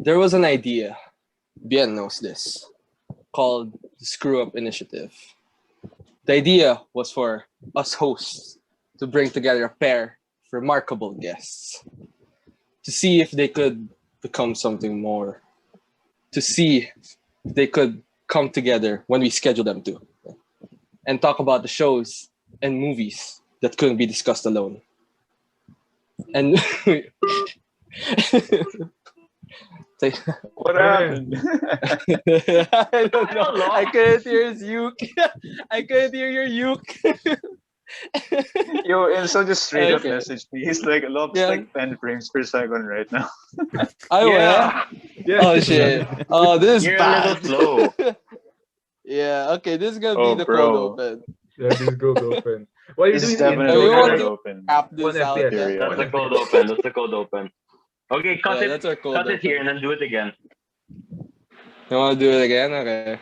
There was an idea, Bien knows this, called the Screw Up Initiative. The idea was for us hosts to bring together a pair of remarkable guests to see if they could become something more, to see if they could come together when we schedule them to, and talk about the shows and movies that couldn't be discussed alone. And What happened? I don't know. don't know. I couldn't hear his uke. I couldn't hear your uke. Yo, Enzo just straight up Okay. messaged me. He's like, looks Yeah. like 10 frames per second right now. Oh, Yeah. Yeah. Oh shit. Oh, this is You're a bad. little slow. Yeah. Okay. This is gonna Oh, be the bro. cold open. Yeah, this goes open. While you're This is doing the definitely we intro, want wide to- open. Wrap this 1 out. FPS. Yeah. Period. That's the cold open. That's the cold open. Okay, cut Yeah, it. that's our cold Cut it open. here and then do it again. You want to do it again? Okay.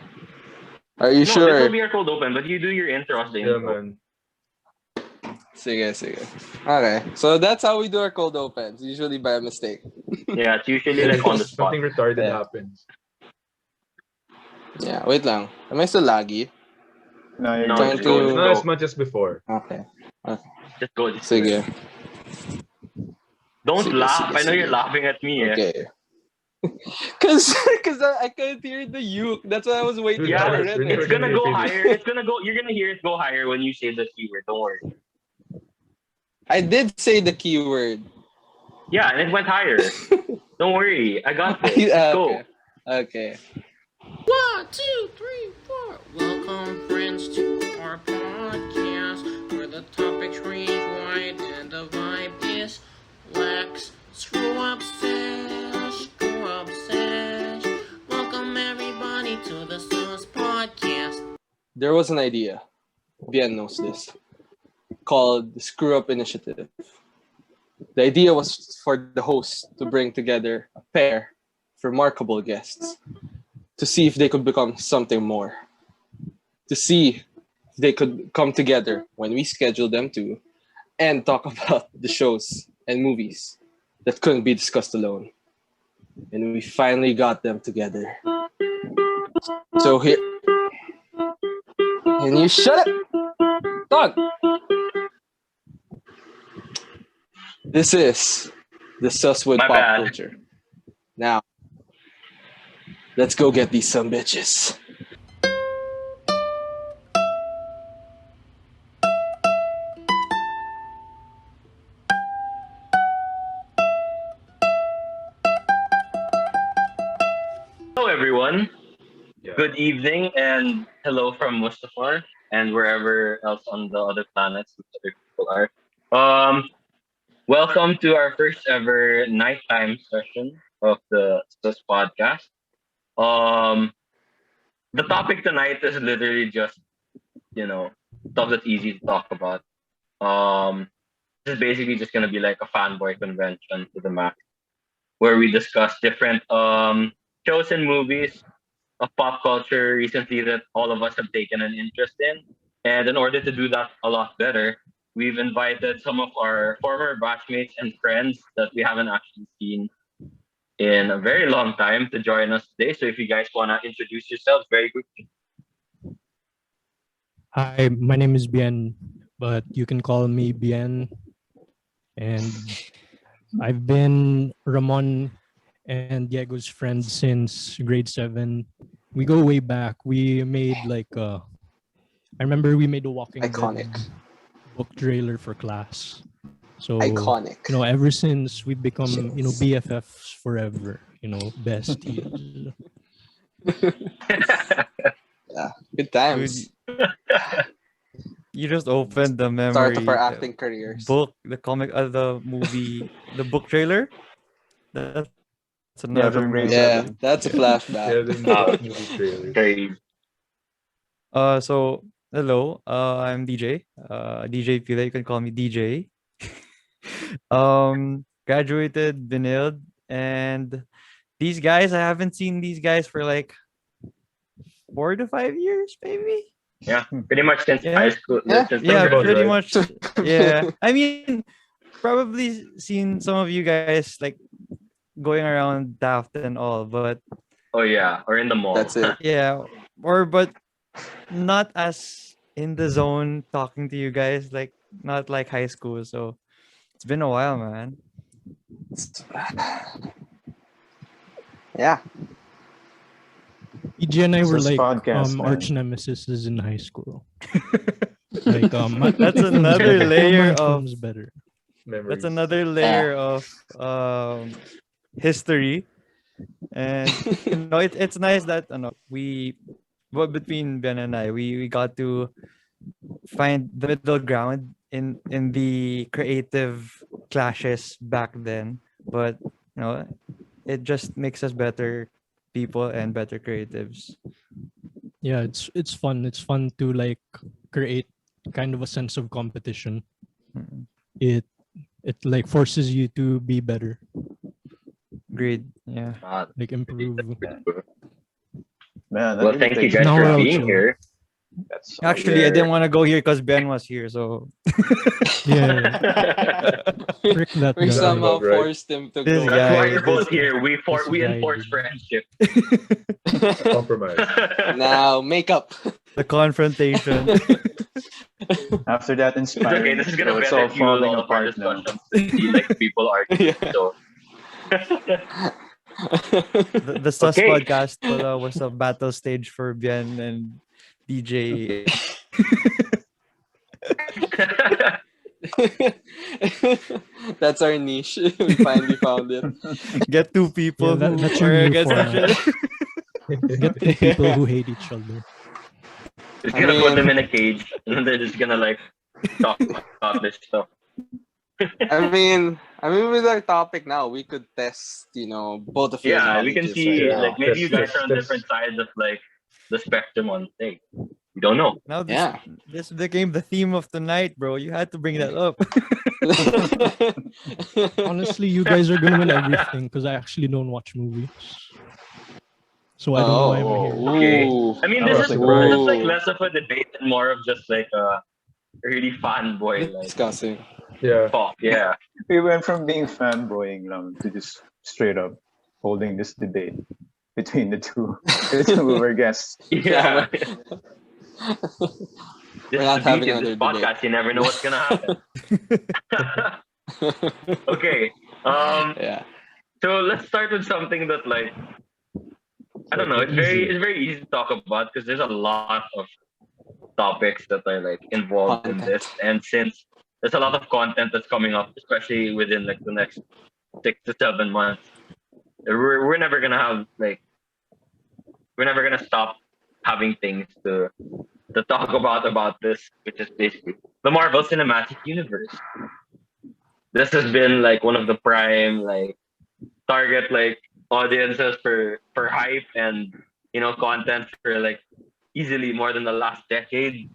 Are you No, this sure? will be our cold open, but you do your intro as the Yeah, intro. man. Sige. Okay. So that's how we do our cold opens. Usually by a mistake. Yeah, it's usually like on the spot. Something retarded Yeah. happens. Yeah. Wait lang. Am I still laggy? No, you're No, Trying good. just go, to- just Not as go. much as before. Okay. Just go. Just do it. Sige. Don't Sige, laugh. sige, I know you're sige. laughing at me. Eh? Okay. Cause I couldn't hear the uke. That's why I was waiting Dude, Yeah, for it's it. really it's gonna go Your higher. favorite. It's gonna go. You're gonna hear it go higher when you say the keyword. Don't worry. I did say the keyword. Yeah, and it went higher. Don't worry. I got this. Go. Okay. 1, 2, 3, 4. Welcome, friends, to our podcast where the topics range wide and the vibe is lax. Screw up sesh, screw up sesh. Welcome, everybody, to the Sauce Podcast. There was an idea. Bien knows this. Called the Screw Up Initiative. The idea was for the host to bring together a pair of remarkable guests to see if they could become something more. To see if they could come together when we schedule them to and talk about the shows and movies that couldn't be discussed alone. And we finally got them together. So here. Can you shut it? Done. This is the Suswood My Pop bad. Culture. Now, let's go get these some bitches. Hello, everyone. Yeah. Good evening and hello from Mustafar and wherever else on the other planets other people are. Welcome to our first ever nighttime session of the Sus podcast. The topic tonight is literally just stuff that's easy to talk about. This is basically just gonna be like a fanboy convention to the max, where we discuss different shows and movies of pop culture recently that all of us have taken an interest in. And in order to do that a lot better, we've invited some of our former batchmates and friends that we haven't actually seen in a very long time to join us today. So if you guys want to introduce yourselves very quickly. Hi, my name is Bien, but you can call me Bien. And I've been Ramon and Diego's friend since grade 7. We go way back. We made I remember we made a Walking Iconic. Dead book trailer for class. So Iconic. ever since we've become BFFs forever. Besties. Yeah, good times. You just opened the memory Start of our acting careers. book, the comic, the movie, the book trailer. That's another from grade movie. Yeah, 7. that's a Yeah, flashback. the movie trailers. Okay. So hello, I'm DJ. DJ Pila. You can call me DJ. Graduated, Benilde, and these guys. I haven't seen these guys for like 4 to 5 years, maybe. Yeah, pretty much since Yeah. high school. Yeah. since Yeah, about pretty right. much. Yeah, I mean, probably seen some of you guys like going around Taft and all, but Oh yeah, or in the mall. That's it. yeah, but not as in the zone talking to you guys, like not like high school. So it's been a while, man. Yeah. EJ and I It's were this like podcast, man. arch nemesis in high school. Like That's another layer of better. Memories. that's another layer of history, and it's nice that but between Ben and I, we got to find the middle ground in the creative clashes back then, but it just makes us better people and better creatives. Yeah, it's fun. It's fun to like create kind of a sense of competition. Mm, It like forces you to be better, Agreed. Yeah. like improve. Man, that Well, really thank you takes guys Now for we're all being chill. here. That's Actually, I Yeah. didn't want to go here because Ben was here. So Yeah, frick that We guy. somehow Right. forced him to This go. That's why guy- you're both here. We this guy enforce did. friendship. Compromise. Now make up. the confrontation. after that It's inspiring. okay. This is gonna it's all benefit you falling all of our apart now. discussions. See, like people arguing. Yeah. So The Sus Okay. podcast was a battle stage for Bien and DJ. That's our niche. We finally found it. Get two people Yeah, who that's your are new against each format. other. Get two people who hate each other. Just I gonna put them mean- in a cage, and they're just gonna like talk about this stuff. I mean, with our topic now, we could test, both of your Yeah, we can knowledges see right now. like maybe you guys Test, are on test. different sides of like the spectrum on things. We don't know. Now this Yeah. this became the theme of the night, bro. You had to bring that up. Honestly, you guys are gonna win everything because I actually don't watch movies. So I don't know why I'm here. Okay. Ooh. I mean, I this was is surprised. like less of a debate and more of just like a really fanboy like Discussing. Yeah. talk. Yeah. We went from being fanboying lang to just straight up holding this debate between the two of our guests. Yeah. We're not having this another debate. podcast. You never know what's gonna happen. Okay. Yeah. So let's start with something that like I don't know. It's very easy to talk about because there's a lot of topics that are like involved in Content. this, and since there's a lot of content that's coming up, especially within like the next 6 to 7 months, we're never gonna have like we're never gonna stop having things to talk about this, which is basically the Marvel Cinematic Universe. This has been like one of the prime like target like audiences for hype and content for like easily more than the last decade.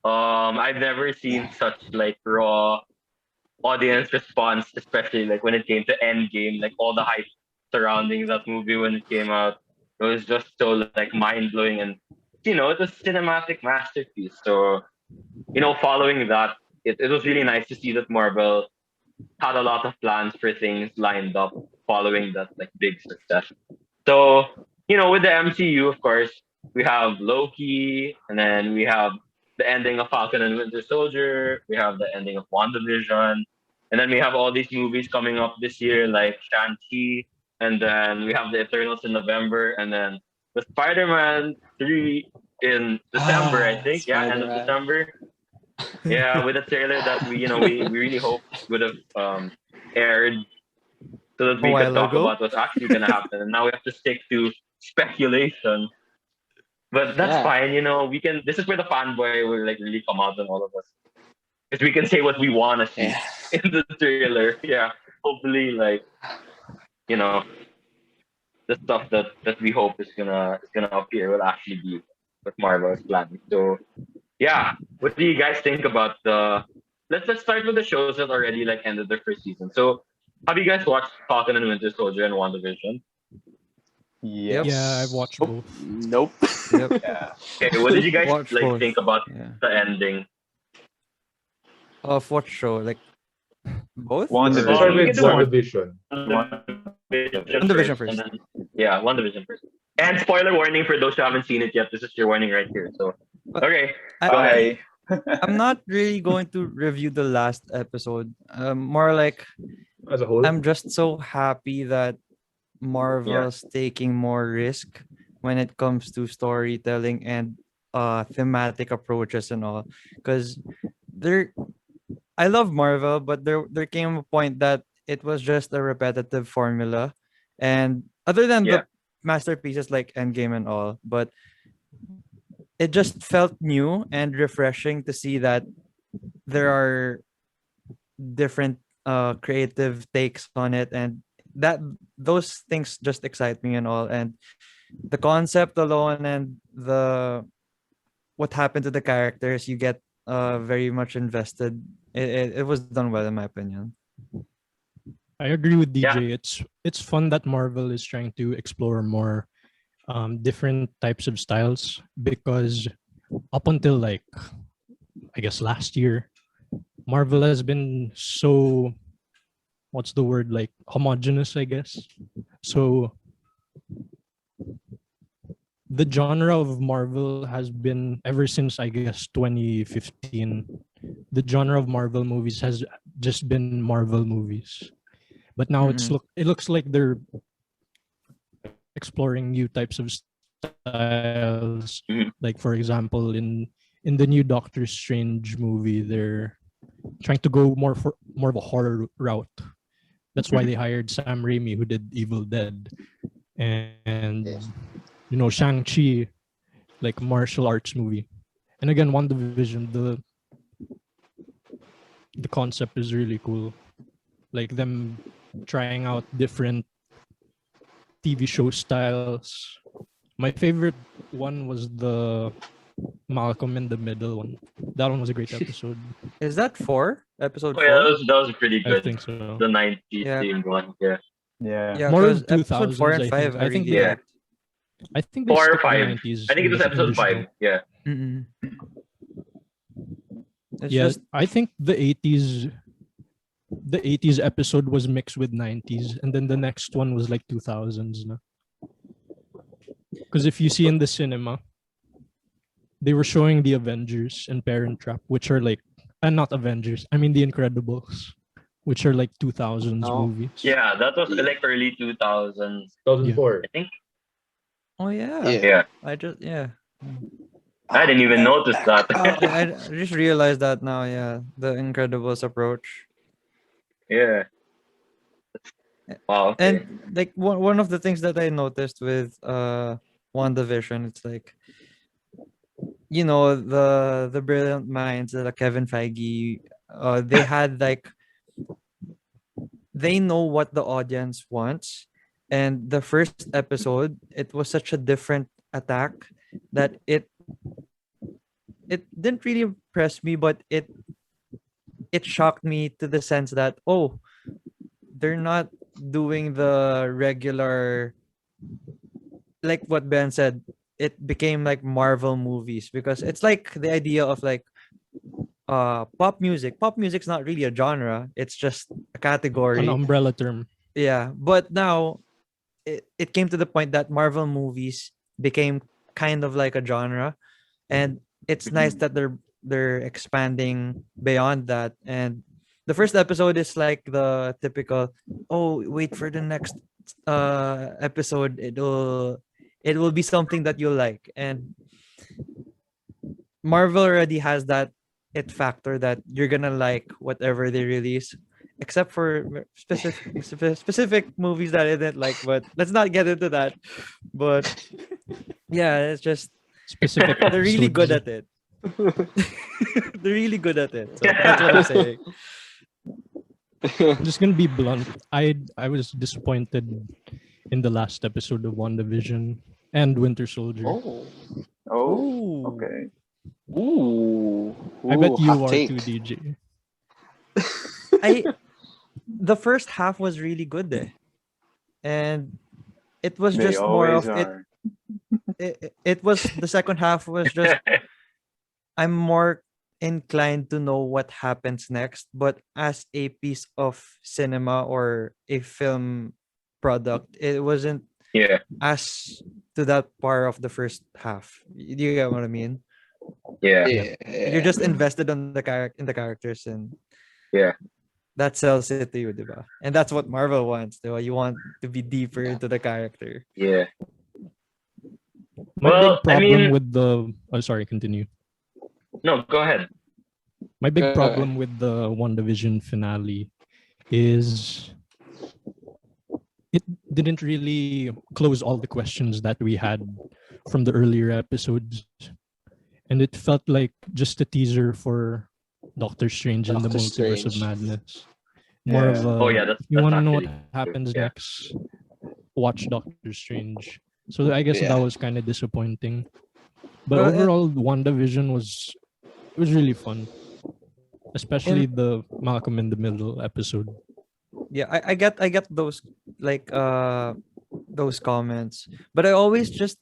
I've never seen such like raw audience response, especially like when it came to Endgame, like all the hype surrounding that movie when it came out. It was just so like mind blowing, and it's a cinematic masterpiece. So following that, it was really nice to see that Marvel had a lot of plans for things lined up following that like big success. So with the MCU, of course, we have Loki, and then we have the ending of Falcon and Winter Soldier. We have the ending of WandaVision, and then we have all these movies coming up this year, like Shang-Chi, and then we have the Eternals in November, and then the Spider-Man 3 in December, I think. Yeah, end of Spider-Man. December. Yeah, with a trailer that we really hope would have aired so that we A could while talk ago. about what's actually gonna happen. And now we have to stick to speculation. But that's Yeah. fine, we can this is where the fanboy will like really come out in all of us. Because we can say what we wanna see Yeah. in the trailer. Yeah. Hopefully like the stuff that we hope is gonna appear will actually be what Marvel is planning. So yeah. What do you guys think about the let's start with the shows that already like ended their first season. So have you guys watched Falcon and Winter Soldier and WandaVision? Yes. Yeah, I've watched both. Nope. Yep. Yeah. Okay, what did you guys Watch like both. think about Yeah. the ending? Of what show? Like both? WandaVision. Let's start you with can do one. WandaVision. WandaVision and first. then WandaVision first. And spoiler warning for those who haven't seen it yet. This is your warning right here. So, okay, I- go ahead. Bye. I'm not really going to review the last episode. More like As a whole, I'm just so happy that Marvel's taking more risk when it comes to storytelling and thematic approaches and all. Because there I love Marvel, but there came a point that it was just a repetitive formula. And other than Yeah. the masterpieces like Endgame and all, but it just felt new and refreshing to see that there are different creative takes on it, and that those things just excite me and all. And the concept alone and the what happened to the characters, you get very much invested. It was done well in my opinion. I agree with Yeah. DJ. It's fun that Marvel is trying to explore more different types of styles, because up until like I guess last year, Marvel has been so, what's the word, like homogenous, I guess. So the genre of Marvel has been, ever since I guess 2015, the genre of Marvel movies has just been Marvel movies. But now Mhm. it looks like they're exploring new types of styles. Mhm. Like for example, in the new Doctor Strange movie, they're trying to go more of a horror route. That's why they hired Sam Raimi, who did Evil Dead, and Yes. Shang-Chi, like martial arts movie. And again, WandaVision, the concept is really cool. Like them trying out different TV show styles. My favorite one was the Malcolm in the Middle one. That one was a great episode. Is that episode Oh yeah, 4? that was pretty I good. think so. The 90s Yeah. themed one. Yeah. Yeah. Yeah, More because of episode 4 and 2000s, I 5 think. I I think really they- liked. I think they 4 or skipped the 5. 90s. I think it in was the episode original. 5. Yeah. Mm-mm. It's Yeah, just I think the 80s episode was mixed with 90s, and then the next one was like 2000s. Because if you see in the cinema, they were showing the Avengers and Parent Trap, which are like, and not Avengers, I mean the Incredibles, which are like 2000s Oh. movies. Yeah, that was Yeah. like early 2000s, 2004. I think. oh yeah. Yeah. I just yeah. I didn't even notice that. Yeah, I just realized that now, yeah. The Incredibles approach. Yeah. Wow. Okay. And like one of the things that I noticed with WandaVision, it's like the brilliant minds like Kevin Feige, they had like they know what the audience wants. And the first episode, it was such a different attack that it didn't really impress me, but it shocked me to the sense that, oh, they're not doing the regular, like what Ben said, it became like Marvel movies, because it's like the idea of like pop music. Pop music's not really a genre, it's just a category. An umbrella term. Yeah, but now it came to the point that Marvel movies became kind of like a genre, and it's nice that they're expanding beyond that. And the first episode is like the typical, oh, wait for the next episode, it will be something that you like. And Marvel already has that it factor that you're gonna like whatever they release, except for specific movies that I didn't like. But let's not get into that. But yeah, it's just Specific they're really good episodes. at it. They're really good at it. So that's what I'm saying. I'm just gonna be blunt. I was disappointed in the last episode of WandaVision and Winter Soldier. Oh. Oh. Ooh. Okay. Ooh. I bet Ooh, you hot are take. too, DJ. The first half was really good there, and it was They just more always of it. are. It was the second half was just I'm more inclined to know what happens next, but as a piece of cinema or a film product. It wasn't Yeah, as to that part of the first half. Do you get what I mean? yeah, You're just invested on in the characters, and yeah. that sells it to you, diba? And that's what Marvel wants, diba? You want to be deeper into the character. Yeah. My Well, big I problem mean, with the oh sorry, continue. no, go ahead. My big Uh, problem with the WandaVision finale is it didn't really close all the questions that we had from the earlier episodes. And it felt like just a teaser for Doctor Strange and the Doctor Multiverse of Strange. Madness. More of Yeah. Oh a, yeah, if you that's want to know what actually true. happens Yeah. next, watch Doctor Strange. So I guess Yeah. that was kind of disappointing. But Well, overall, WandaVision was really fun, especially and the Malcolm in the Middle episode. yeah, I get those like those comments, but I always just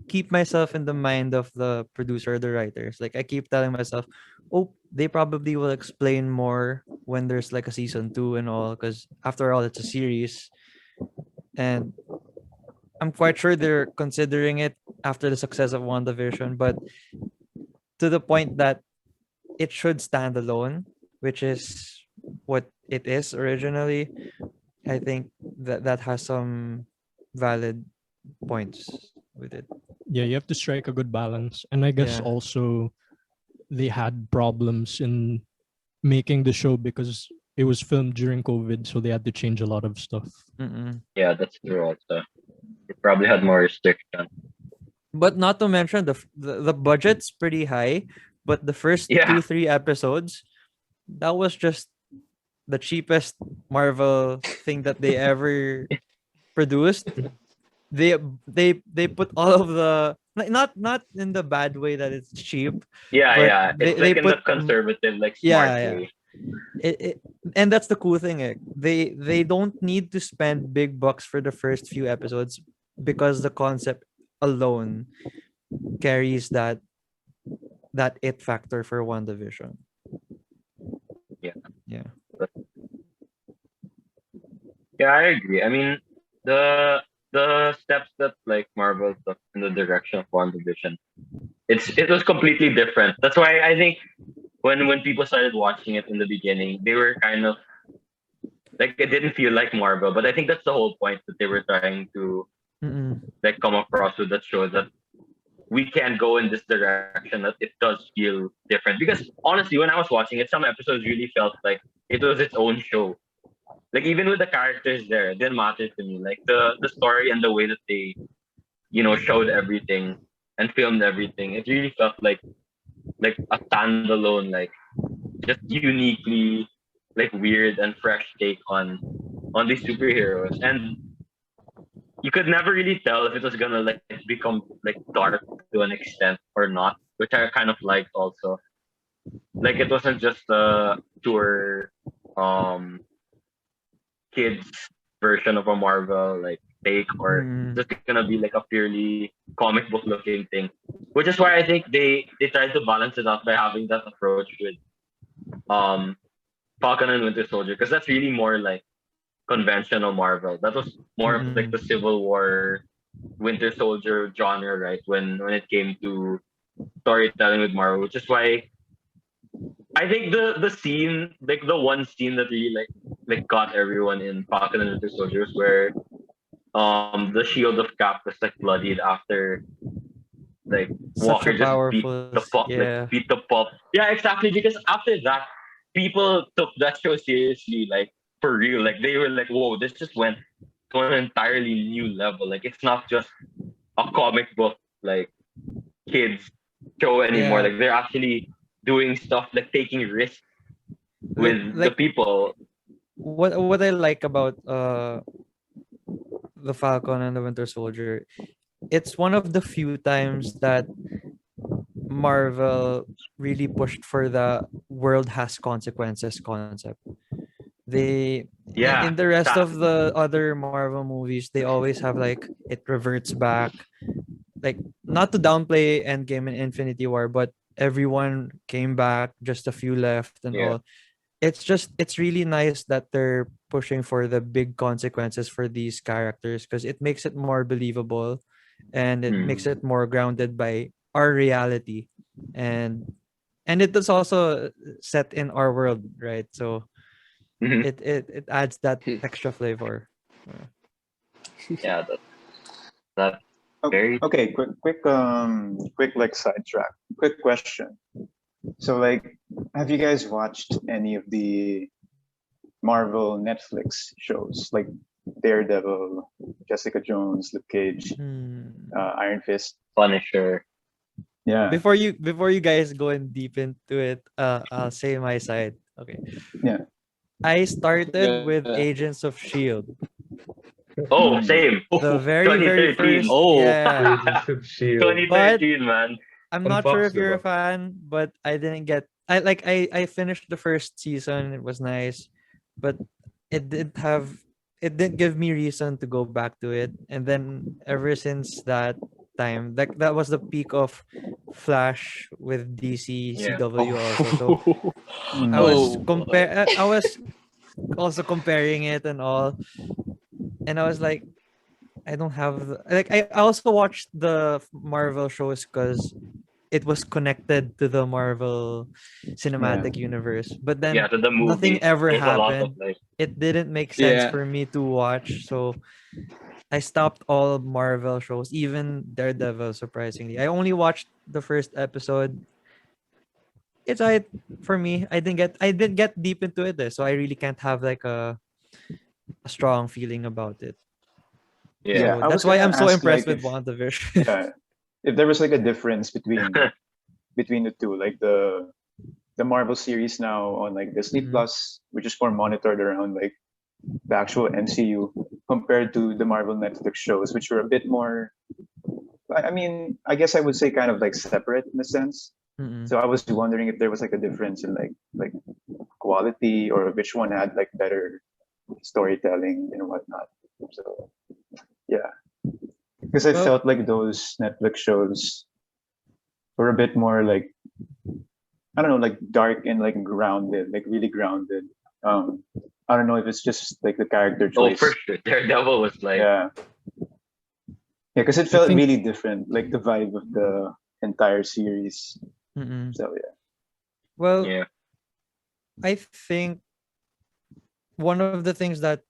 keep myself in the mind of the producer or the writers. Like I keep telling myself, oh, they probably will explain more when there's like a season 2 and all, because after all, it's a series, and I'm quite sure they're considering it after the success of WandaVision, but to the point that it should stand alone, which is what it is originally. I think that that has some valid points with it. Yeah, you have to strike a good balance. And I guess Yeah. also they had problems in making the show because it was filmed during COVID, so they had to change a lot of stuff. Mm-mm. Yeah, that's true also. It probably had more restrictions. But not to mention the budget's pretty high, but the first Yeah. 2-3 episodes, that was just the cheapest Marvel thing that they ever produced. They put all of the not in the bad way that it's cheap, Yeah, but yeah. It's they like in the put conservative, like yeah, smart yeah. way. It and that's the cool thing. They don't need to spend big bucks for the first few episodes because the concept alone carries that it factor for WandaVision. Yeah. Yeah. Yeah, I agree. I mean, the steps that like Marvel took in the direction of WandaVision, it was completely different. That's why I think when people started watching it in the beginning, they were kind of like it didn't feel like Marvel. But I think that's the whole point that they were trying to Mm-mm. like come across with that show, that we can go in this direction, that it does feel different. Because honestly, when I was watching it, some episodes really felt like it was its own show. Like even with the characters there, it didn't matter to me. Like the story and the way that they, showed everything and filmed everything, it really felt like a standalone, like just uniquely like weird and fresh take on these superheroes. And you could never really tell if it was gonna like become like dark to an extent or not, which I kind of liked also. Like it wasn't just a pure um kids version of a Marvel like take, or Mm-mm. just gonna be like a purely comic book looking thing. Which is why I think they tried to balance it out by having that approach with um Falcon and Winter Soldier, because that's really more like conventional Marvel. That was more of like Mm-mm. the Civil War Winter Soldier genre, right? When it came to storytelling with Marvel, which is why I think the scene, like the one scene that really like got everyone in Falcon and Winter Soldier was where the shield of Cap was like bloodied after like Such Walker a just beat powerful, the pop, like yeah. beat the pop. Yeah, exactly. Because after that, people took that show seriously, like for real. Like they were like, "Whoa, this just went to an entirely new level. Like it's not just a comic book like kids show anymore. Yeah. Like they're actually doing stuff, like taking risks with the Like people." what I like about the Falcon and the Winter Soldier, it's one of the few times that Marvel really pushed for the world has consequences concept. They Yeah, in the rest that, of the other Marvel movies, they always have like it reverts back. Like not to downplay Endgame and Infinity War, but everyone came back, just a few left and yeah, all. it's really nice that they're pushing for the big consequences for these characters because it makes it more believable and it makes it more grounded by our reality and it is also set in our world, right? So Mhm. it adds that extra flavor. Yeah, that's Oh, very okay, quick like sidetrack. Quick question. So like, have you guys watched any of the Marvel Netflix shows like Daredevil, Jessica Jones, Luke Cage, Hmm. Iron Fist? Punisher. Yeah, Before you guys go in deep into it, I'll say my side. Okay. yeah. I started with Yeah. Agents of Shield. Oh, Mm. same. The very 2013. first, Oh. yeah. Agents of Shield But 2013, man. I'm on not sure Fox, if you're a diba? fan, but I didn't get I finished the first season, it was nice, but it didn't have it didn't give me reason to go back to it. And then ever since that time, that was the peak of Flash with DC Yeah. CW also. So Oh. Mm. I was also comparing it and all, and I was like, I don't have I also watched the Marvel shows because it was connected to the Marvel Yeah. Cinematic Universe. But Yeah, then to the nothing movies. ever There's a lot of happened. like It didn't make sense Yeah. for me to watch. So I stopped all Marvel shows, even Daredevil, surprisingly. I only watched the first episode. It's alright for me. I didn't get deep into it, so I really can't have like a strong feeling about it. yeah. Yeah, So I was that's why gonna I'm so ask impressed like with if WandaVision. yeah, if there was like a difference between the two, like the Marvel series now on like Disney Mhm. Plus, which is more monitored around like the actual MCU compared to the Marvel Netflix shows, which were a bit more. I mean, I guess I would say kind of like separate in a sense. Mm-mm. So I was wondering if there was like a difference in like quality or which one had like better storytelling and whatnot. So yeah, because I Well, felt like those Netflix shows were a bit more like I don't know, like dark and like grounded, like really grounded. Um, I don't know if it's just like the character Oh, for choice. sure. Daredevil was like, Yeah, yeah, because it I felt think really different, like the vibe of the entire series. mm-mm. So yeah. Well, yeah, I think one of the things that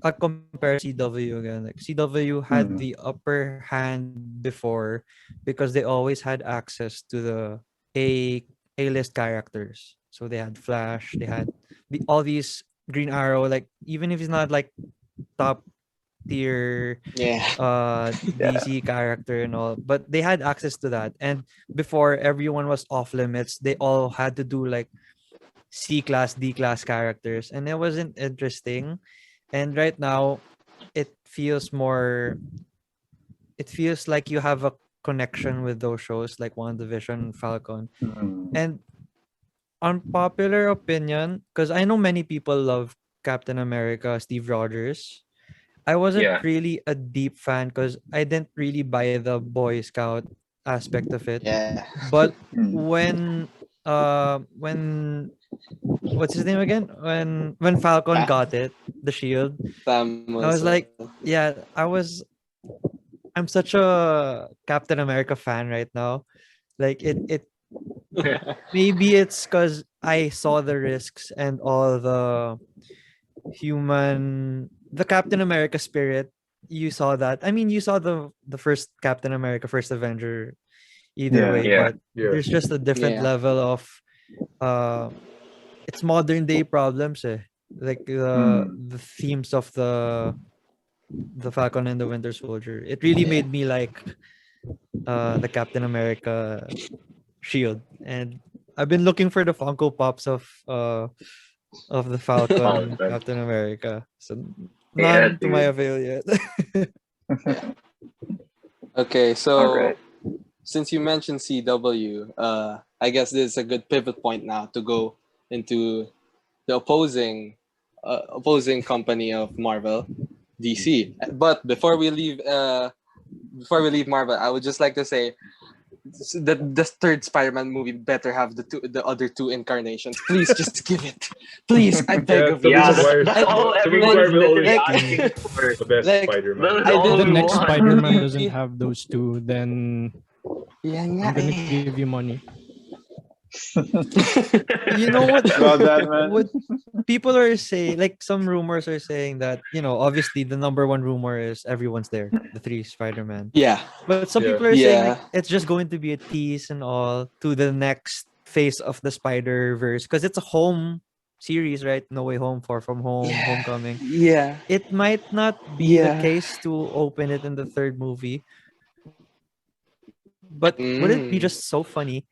I compare CW again. Like CW had Mm, the upper hand before because they always had access to the A A-list characters. So they had Flash, they had all these Green Arrow, like even if he's not like top tier Yeah. yeah. DC character and all, but they had access to that. And before everyone was off limits, they all had to do like C class, D class characters, and it wasn't interesting. And right now, it feels more. It feels like you have a connection with those shows like WandaVision, Falcon, Mm, and unpopular opinion because I know many people love Captain America, Steve Rogers. I wasn't yeah. really a deep fan because I didn't really buy the Boy Scout aspect of it. Yeah. But mm, when what's his name again? When Falcon Fa- got it, the shield, Fam I was was like, yeah, I'm such a Captain America fan right now. Like it maybe it's because I saw the risks and all the Captain America spirit. You saw that. I mean, you saw the first Captain America, first Avenger, either yeah. way, Yeah. but Yeah. there's just a different yeah. level of uh it's modern day problems like Mm, the themes of the Falcon and the Winter Soldier. It really Yeah. made me like the Captain America shield, and I've been looking for the Funko Pops of the Falcon Falcon. Captain America. So Yeah, none to my dude. avail yet. Okay, all so right. since you mentioned CW, I guess this is a good pivot point now to go into the opposing company of Marvel, DC. But before we leave Marvel, I would just like to say the third Spider-Man movie better have the other two incarnations. Please just give it. Please, I beg Yeah, of you. Yeah, Tobey that's Maguire's- all Tobey everyone's Maguire will literally always be asking for. the best Like, Spider-Man. Those I all If the didn't we next want. Spider-Man want- doesn't have those two, then Yeah, I'm gonna yeah. give you money. You know what? Well done, man. What people are saying, like some rumors are saying that, obviously the number one rumor is everyone's there, the three Spider-Man. Yeah. But some Yeah. people are saying like, Yeah. it's just going to be a tease and all to the next phase of the Spider-Verse because it's a home series, right? No Way Home, Far From Home, Yeah. Homecoming. Yeah. It might not be the Yeah. case to open it in the third movie, but would it be Mm. just so funny?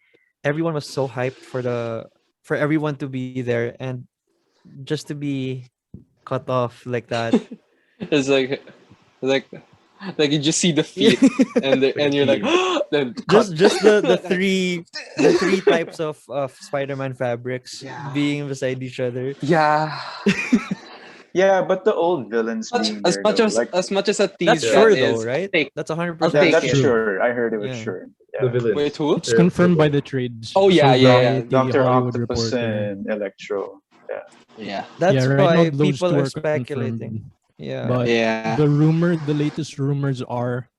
Everyone was so hyped for everyone to be there and just to be cut off like that. It's like you just see the feet and you're like then cut. just the three types of Spider-Man fabrics Yeah. being beside each other. Yeah. Yeah, but the old villains being As there, much though, as like, as much as a tease That's Yeah. sure that though, is, right? take. That's 100% I'll yeah, take that's it. sure. I heard it was Yeah. sure. The Yeah. villains. Wait, who? It's They're confirmed by triple. the trades. Oh, yeah, yeah, yeah. Variety, Doctor Hollywood Octopus Reporter. and Electro. Yeah. That's Yeah, right now why those people two are are speculating. confirmed. Yeah. But Yeah. the latest rumors are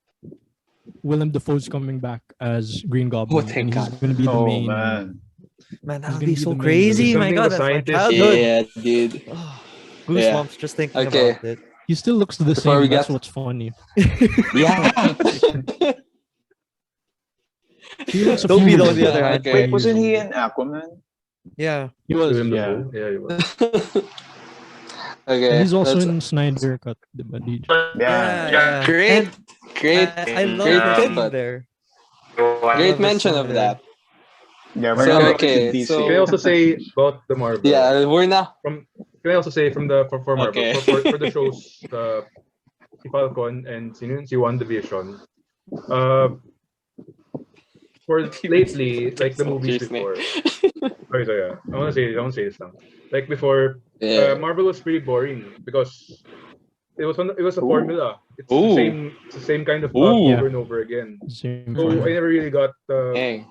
Willem Dafoe's coming back as Green Goblin, thank and he's God. gonna be the Oh main. man. Man, that He's would gonna be be so the main crazy. villain. My Something god, the that's my scientist- childhood. Yeah, dude. Goosebumps just thinking Okay. about it. He still looks the Before same. we That's get- what's funny. Yeah. He looks a Don't few be years on the other older. hand. Okay. Wait, wasn't he Years in Aquaman? Yeah. He was. Willem Yeah. Dafoe. Yeah, he was. Okay. And he's also let's- in Snyder Cut, diba, DJ? Yeah. Yeah. Great. And Great. I love Great the scene pivot. there. Great love the mention scene of there. that. Yeah, we're So, now okay, DC. so- Can I also say about the Marvel? Yeah, we're now. Can I also say for Marvel Okay. for the shows, si Falcon and si WandaVision, for lately, like the movies Cheers, mate. before. Sorry, yeah. I want to say this now. Like before, Yeah. Marvel was pretty boring because it was a Ooh. formula. It's Ooh. the same kind of plot Ooh. over and over again. Same So for I never really got Dang.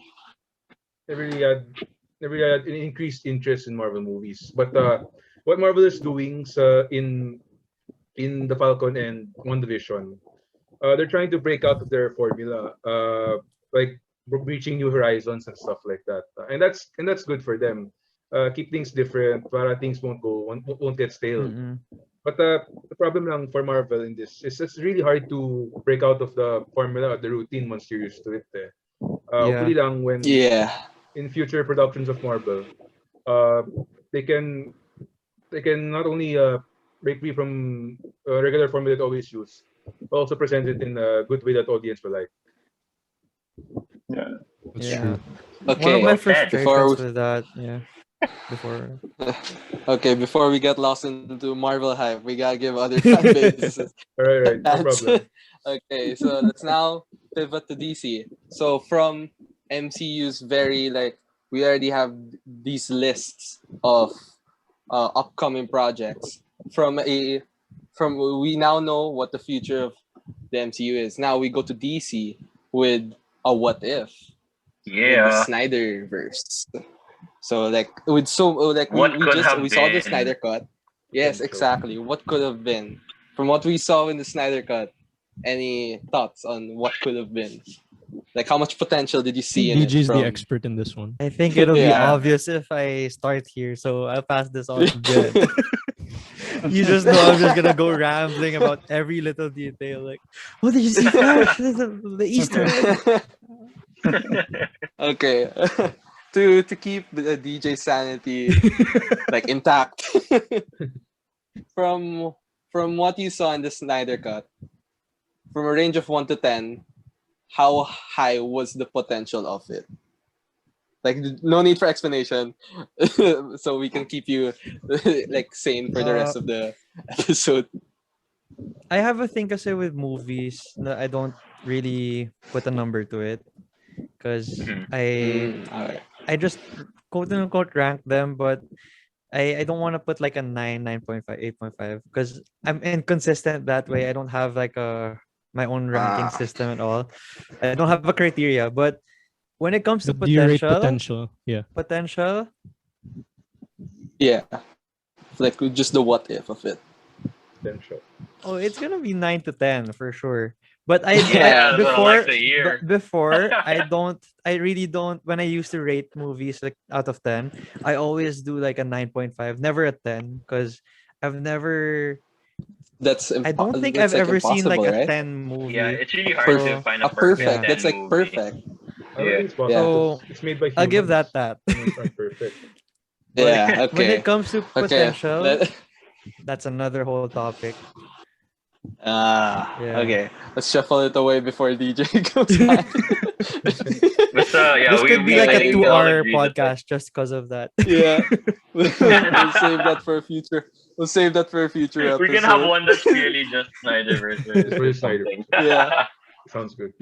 never really had an increased interest in Marvel movies. But what Marvel is doing in the Falcon and WandaVision, they're trying to break out of their formula, like reaching new horizons and stuff like that. And that's good for them. Keep things different, para things won't get stale. Mm-mm. But the problem lang for Marvel in this is it's really hard to break out of the formula, the routine once you're used to it. Hopefully lang when Yeah. in future productions of Marvel, they can not only break free from regular formula that always use, but also present it in a good way that audience will like. Yeah. That's Yeah. true. One Okay. of my Before frustrations we- with that, yeah. Before Okay, before we get lost into Marvel hype, we gotta give other fan bases. All right, no That's- problem. Okay, so let's now pivot to DC. So from MCU's very we already have these lists of upcoming projects. From we now know what the future of the MCU is. Now we go to DC with a what if. With the Yeah. Snyderverse. So with What we could have saw the been? Snyder cut. Yes, exactly. What could have been? From what we saw in the Snyder cut, any thoughts on what could have been? Like how much potential did you see in it? DJ's the From... expert in this one. I think it'll be Yeah. obvious if I start here, so I'll pass this on to Jen. You just know I'm just gonna go rambling about every little detail. Like, oh, did you see Flash? The Easter egg. Okay. to keep the DJ sanity intact. from what you saw in the Snyder cut, from a range of 1 to 10, how high was the potential of it? No need for explanation, so we can keep you sane for the rest of the episode. I have a thing kasi with movies that I don't really put a number to it because Alright. I just quote unquote rank them, but I don't want to put like a 9, 9.5, 8.5 because I'm inconsistent that way. I don't have my own ranking system at all. I don't have a criteria, but when it comes to Do you rate potential, potential? Yeah. potential, Yeah, like just the what if of it. Potential. oh, it's gonna be 9 to 10 for sure. But Yeah, that's what I like before to hear. before I really don't, when I used to rate movies like out of 10, I always do like a 9.5, never a 10, because I've never I don't think That's I've like ever seen like impossible, a right? 10 Yeah, movie. it's really A, hard per- to So find a a perfect perfect. yeah. 10 That's like movie. perfect. I don't Yeah. think it's possible. Yeah. So It's made by humans. I'll give that that. Humans aren't perfect. But Yeah. when it Okay. comes to Okay. potential, that's another whole topic. Yeah. Okay. Let's shuffle it away before DJ goes on. But yeah, This could be we like I a think Anyway, we all 2 hour agree that podcast just because of that. yeah. We'll save that for a future. We'll save that for a future we can have episode. one that's purely just Snyderverse It's or really Snyder. something. Yeah. Sounds good.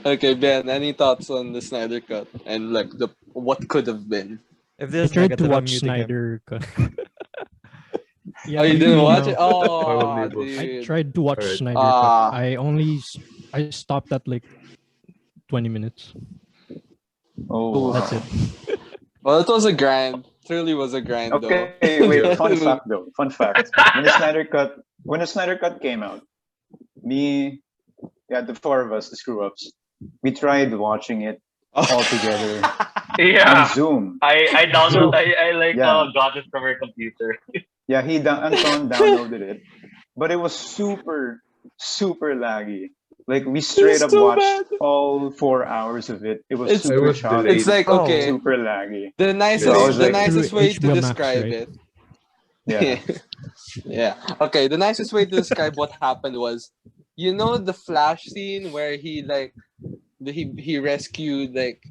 Okay, Ben. Any thoughts on the Snyder Cut and like the what could have been? If I this is tried to negative, I'm watch muting him. Snyder Cut. Yeah, Oh, you what do didn't mean watch now? it? Oh, Probably both. I dude. tried to watch Alright. Snyder Ah. Cut. I stopped at like 20 minutes. Oh, That's wow. it. Well, it was a grind. Truly was a grind, Okay, though. wait. Fun fact though. Fun fact. When the Snyder Cut came out, the four of us, the screw ups, we tried watching it all together Yeah. on Zoom. I downloaded I like Yeah. got it from her computer. Yeah, Anton downloaded it, but it was super, super laggy. Like we straight up so watched bad. all 4 hours of it. It was It's- super It was choppy, It's like Oh. okay. super laggy. The So I nicest, was the like- nicest Through way to HBO Max, describe right? it. Yeah. Yeah. Okay. The nicest way to describe what happened was, you know, the Flash scene where he rescued like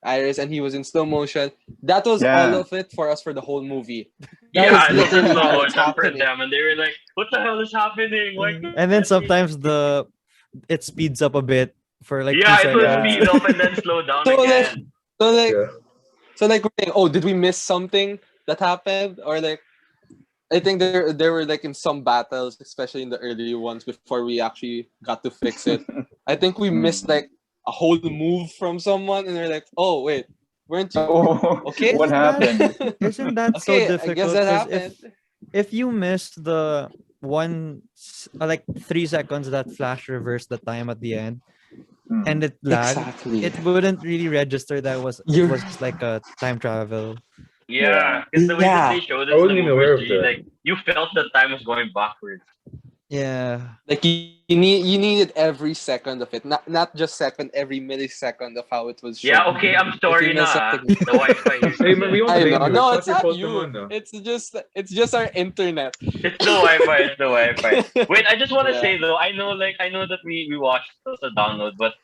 Iris and he was in slow motion. That was Yeah. all of it for us for the whole movie. That Yeah, was it was in literally slow how it's motion for happening. them, and they were like, "What the hell is happening?" Why Mm. can't And then I see?" sometimes it speeds up a bit for like yeah, 2 it would seconds. speed up and then slow down So like, again. so like, Yeah. so like, we're saying, oh, did we miss something that happened? Or like, I think there were like in some battles, especially in the early ones before we actually got to fix it. I think we missed like a whole move from someone, and we're like, oh wait, weren't you Oh, okay? what happened? Isn't that so Okay, I difficult? guess that 'Cause happened. if you miss the like 3 seconds that Flash reversed the time at the end Hmm. and it lagged, Exactly. it wouldn't really register that it You're- was like a time travel. Yeah, because the way that they showed I us the wasn't even movie aware was of really that. like you felt that time was going backwards. Yeah. Like you needed every second of it, not just second, every millisecond of how it was shown. Yeah, okay, I'm sorry If you na. miss ah. something- The Wi-Fi Hey, uses man, we it. won't I blame know. you. No, It's it's not not your you. fault naman, no. It's just our internet. It's the Wi-Fi. It's the Wi-Fi. Wait, I just want to Yeah. say though, I know that we watched it as a download, but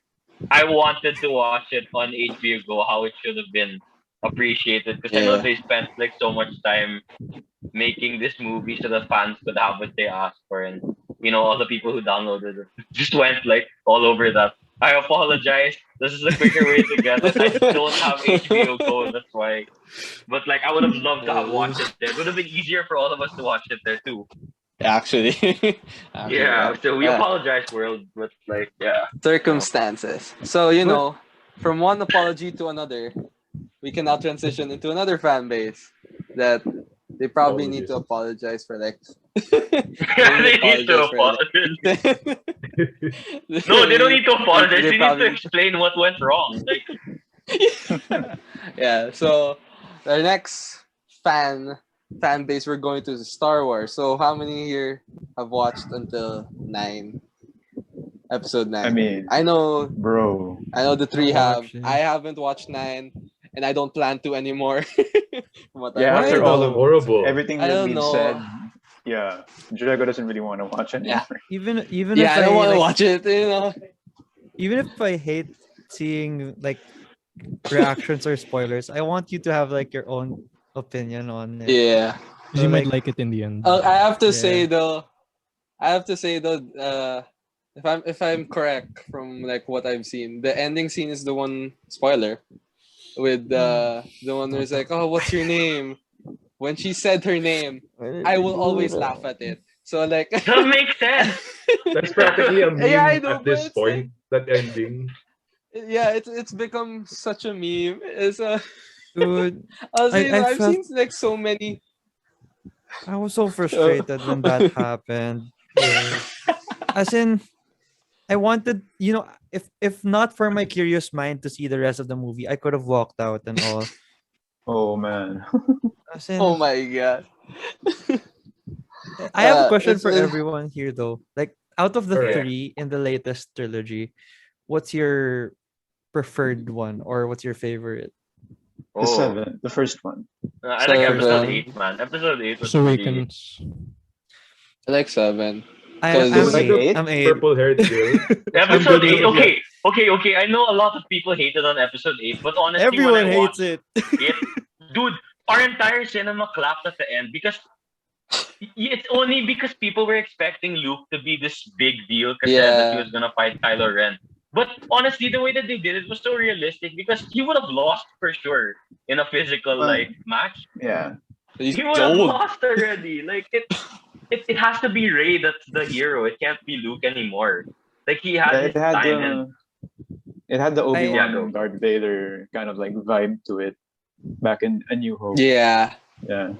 I wanted to watch it on HBO Go how it should have been appreciated because I know Yeah. they spent like so much time making this movie so that fans could have what they asked for, and all the people who downloaded it just went like all over that. I apologize. This is a quicker way to get it. I just don't have HBO Go, that's why. But like, I would have loved to have watched it there. It would have been easier for all of us to watch it there too. Actually, Yeah. So we apologize, world, but like, yeah. circumstances. So from one apology to another, we can now transition into another fan base that they probably need to apologize for like. They need to apologize. No, they don't need to apologize. They need to explain what went wrong. Like, Yeah. So our next fan base, we're going to Star Wars. So how many here have watched until 9? Episode 9. I mean, I know bro. the 3 Don't have. watch it. I haven't watched 9, and I don't plan to anymore. From what Yeah, I've after heard. all of horrible. everything I that's don't been know. said, yeah, Drago doesn't really want to watch anymore. Yeah. Even Yeah, if I don't want to like, watch it. even if I hate seeing like reactions or spoilers, I want you to have like your own opinion on it. Yeah. Because you might like- like it in the end. I have to Yeah. say though. If I'm correct from like what I've seen, the ending scene is the one spoiler with the one who's like, "Oh, what's your name?" When she said her name, I will always laugh at it. So like, that makes sense. That's practically a meme Yeah, I know, at this but it's point. That ending. Yeah, it's become such a meme. It's Dude, I I've felt seen like so many. I was so Uh, frustrated when that happened. Yeah. As in, I wanted, if not for my curious mind to see the rest of the movie, I could have walked out and all. Oh man. As in, oh my god. I have a question It's for everyone here though. Like, out of the All right. Yeah. three in the latest trilogy, what's your preferred one or what's your favorite? The Oh, seven, the first one. I like First episode one. 7. 8, man. Episode 8 was Force really. Awakens. I like 7 I'm because Like eight. eight? I'm eight. Purple-haired girl. I'm Episode good 8, with Yeah. okay. I know a lot of people hated on episode 8, but honestly, when I everyone hates watched it. it, dude, our entire cinema clapped at the end because it's only because people were expecting Luke to be this big deal because said that he yeah, was gonna fight Kylo Ren. But honestly, the way that they did it was so realistic because he would have lost for sure in a physical Well, match. yeah. he's He would have old. lost already. Like it has to be Ray that's the hero. It can't be Luke anymore. Like he Yeah, had his time and it had the yeah, Obi-Wan go. and Darth Vader kind of like vibe to it back in A New Hope. Yeah, Yeah.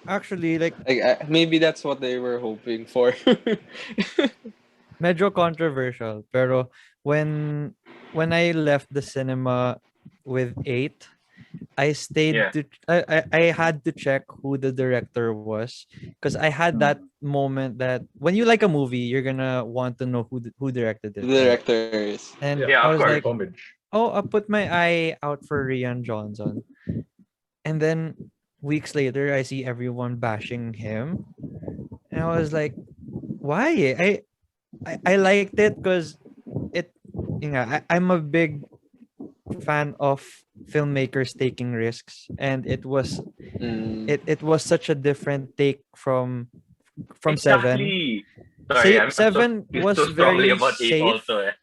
Actually, like, like maybe that's what they were hoping for. medyo controversial. Pero when I left the cinema with 8, I stayed Yeah. to I had to check who the director was because I had that moment that when you like a movie, you're gonna want to know who directed The it, right? directors. And Yeah. Yeah, I of was course. like, Homage. oh, I put my eye out for Rian Johnson, and then weeks later, I see everyone bashing him, and I was like, why? I liked it because it, I'm a big fan of filmmakers taking risks, and Mm, it was such a different take from Seven. Exactly. Sorry, I'm so Seven feel so was strongly very about 8 safe. also. Eh.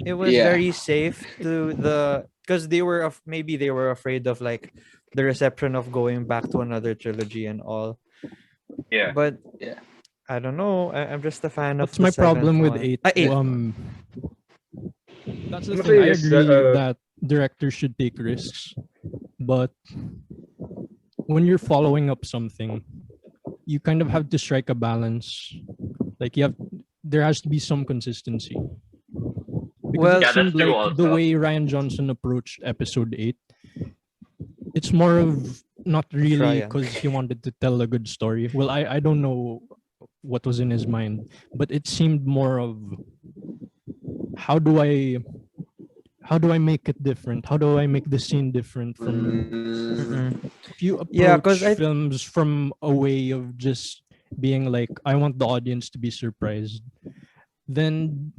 It was yeah, very safe to the because maybe they were afraid of like the reception of going back to another trilogy and all. Yeah. But yeah. I don't know. I'm just a fan of That's the my seventh problem with one. 8. Eighth one. That's I'm the gonna thing. say I this. agree that directors should take risks, but when you're following up something, you kind of have to strike a balance. Like there has to be some consistency. Because Well, it Yeah, that's seemed true like the also. way Ryan Johnson approached episode 8, it's more of not really Ryan. because he wanted to tell a good story. Well, I don't know what was in his mind, but it seemed more of how do I make it different? How do I make the scene different from Mm, Mm-mm. if you Yeah, because approach films from a way of just being like I want the audience to be surprised, then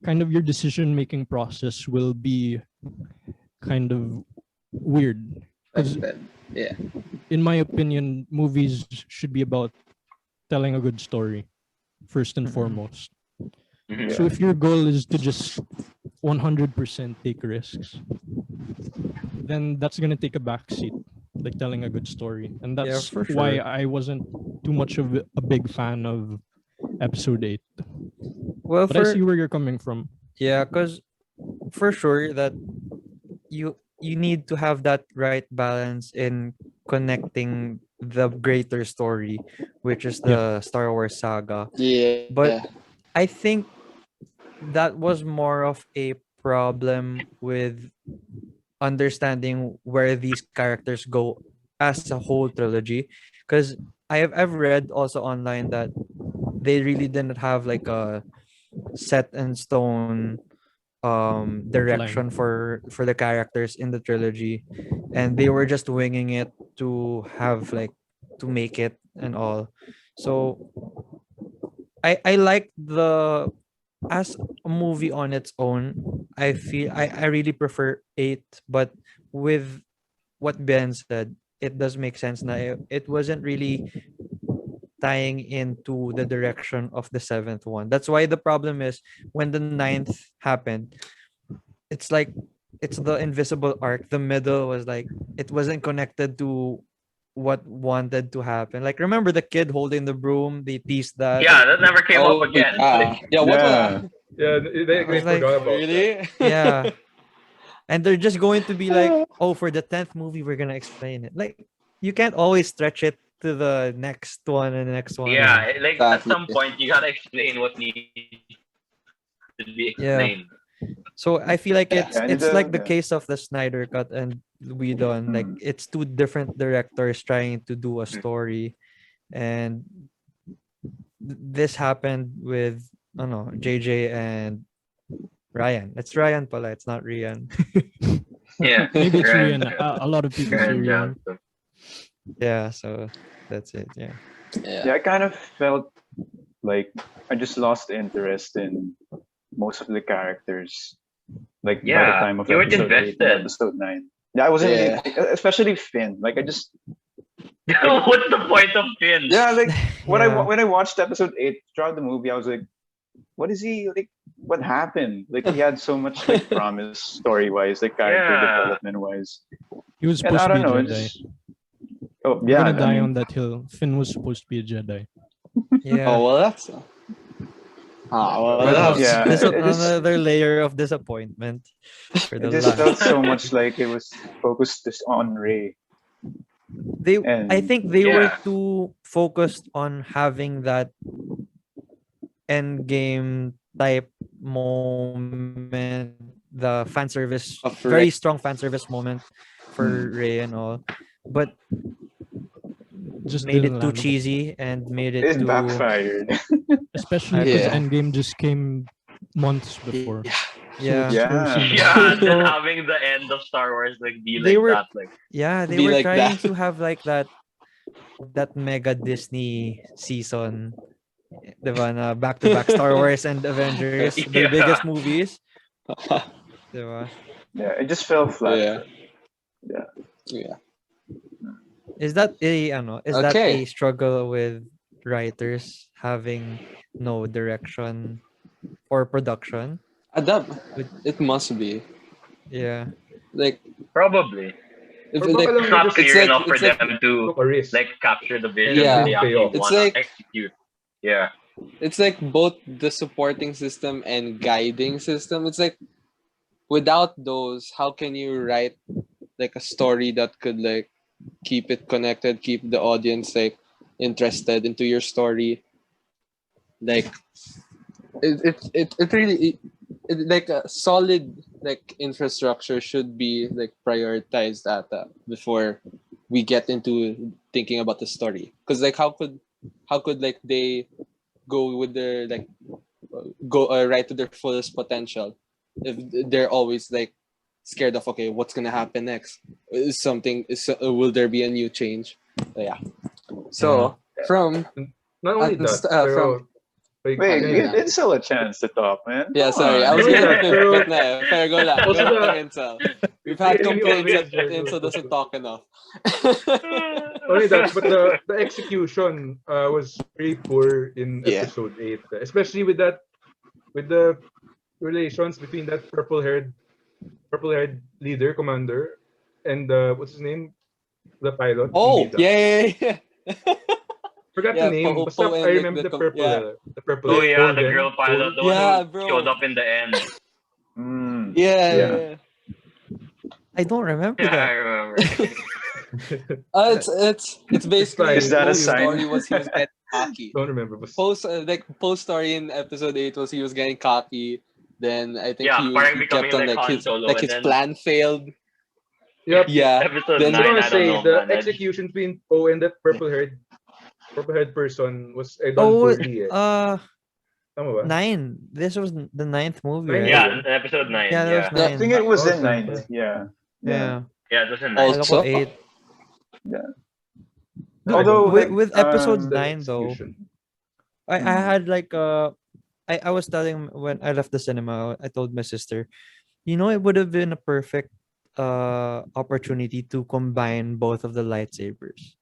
kind of your decision making process will be kind of weird because like that. Yeah. in my opinion movies should be about telling a good story first and foremost. Mhm. So if your goal is to just 100% take risks, then that's going to take a backseat, like telling a good story. And Yeah, that's for why sure. I wasn't too much of a big fan of episode 8. Well, But I see where you're coming from. yeah, because for sure that you need to have that right balance in connecting the greater story, which is Yeah. the Star Wars saga. Yeah. But I think that was more of a problem with understanding where these characters go as a whole trilogy, because I've read also online that they really didn't have like a set in stone Outline. direction for the characters in the trilogy, and they were just winging it to have like to make it and all. So I like the as a movie on its own. I feel I really prefer 8, but with what Ben said, it does make sense now. It wasn't really tying into the direction of the seventh one. That's why the problem is when the ninth happened, it's like it's the invisible arc. The middle was like it wasn't connected to what wanted to happen. Like remember the kid holding the broom? They teased that. Yeah, that never came up Oh again. yeah. Like, Yeah. What? Yeah. Yeah, they was like, forgot about that. Really? yeah. And they're just going to be like, oh, for the 10th movie, we're gonna explain it. Like, you can't always stretch it to the next one and the next one. Yeah, like at Exactly. some point you gotta explain what needs to be Yeah. explained. So I feel like Yeah. it's like the case of the Snyder Cut and Whedon. Like, it's two different directors trying to do a story, and this happened with, I don't know, JJ and Ryan. It's Ryan pala. It's not Rian. Yeah. Maybe it's Grand- Rian. A lot of people say Grand Rian. Johnson. Yeah. So that's it. Yeah. Yeah, I kind of felt like I just lost interest in most of the characters. Like by the Yeah, time of you weren't episode 8 and invested. episode 9. Yeah, I wasn't Yeah. especially Finn. Like I just What's the point of Finn? yeah, like Yeah. when I watched episode 8 throughout the movie, I was like, what is he like? What happened? Like he had so much like promise story wise, like character Yeah. development wise, He was and supposed I to be don't a know. Jedi. It's, oh We're yeah, gonna die I mean, on that hill. Finn was supposed to be a Jedi. Yeah. Oh well, that's. Well, But, that's. yeah, This it just another layer of disappointment for it the just felt last. so much like it was focused just on Ray. I And think they were Yeah. too focused on having that end game type moment, the fan service, Of very Ray. strong fan service moment for Ray and all, but Just made didn't it too land. cheesy and made it it too. backfired. Especially because Yeah. Endgame just came months before. Yeah. Yeah. So it's very Yeah. similar. Yeah, and then So- having the end of Star Wars like be They like were- that, like Yeah, they Be were like trying that. to have like that mega Disney season, diba, na back-to-back Star Wars and Avengers, the Yeah. biggest movies, diba? Yeah, it just fell flat. Yeah. Yeah. Is that that Okay. a struggle with writers having no direction or production? Adapt. With- It must be Yeah. like probably if Or like baka lang it's not just clear like- enough for it's like- them to took a risk. like capture the vision Yeah. that they actually Payoff. It's want like- to execute. Yeah. it's like both the supporting system and guiding system. It's like without those, how can you write like a story that could like keep it connected, keep the audience like interested into your story? Like it really like a solid like infrastructure should be like prioritized at before we get into thinking about the story. Because like how could like they go with their like go right to their fullest potential if they're always like scared of okay what's gonna happen next, will there be a new change? Yeah, so from Not only that, Unst- pero, like, Wait, Yeah. it's still a chance to talk, man. yeah, Come sorry, I on. was Yeah, gonna pero- but na, pero go lang. Also Go the- lang, Incel. We've had We complaints always that do Incel that. doesn't talk enough. only that, but the execution was very poor in Yeah. episode 8, especially with the relations between that purple-haired leader commander and what's his name, the pilot. Oh, Bida. yeah. Forgot Yeah, the name. Po- Basta Po and, I like, remember the the com- purple. yeah. The purple. Oh yeah, the Holden. girl pilot, the one Yeah, who bro. showed up in the end. Mm. Yeah. Yeah. I don't remember Yeah, I that. remember. It's basically Is that a Poe's sign? story was he was getting cocky. Don't remember. But Poe's story in episode 8 was he was getting cocky. Then I think Yeah, parang he becoming kept on like like Han his Solo, like and his then- plan failed. yep. Yeah. Episode Then- So 9, I I don't say know, the man. I- execution between Poe and that purple-haired person was done Oh, poorly. Tama ba? 9. This was the 9th movie, Nine, right? Yeah, in episode 9. Yeah, that Yeah, was I 9. think it was Oh, in thank 9. you. Yeah. Yeah. yeah, it was in 9. Also- Alam ko 8. Although With episode The 9 though, execution. I Mm. had like I was telling when I left the cinema, I told my sister, it would have been a perfect opportunity to combine both of the lightsabers.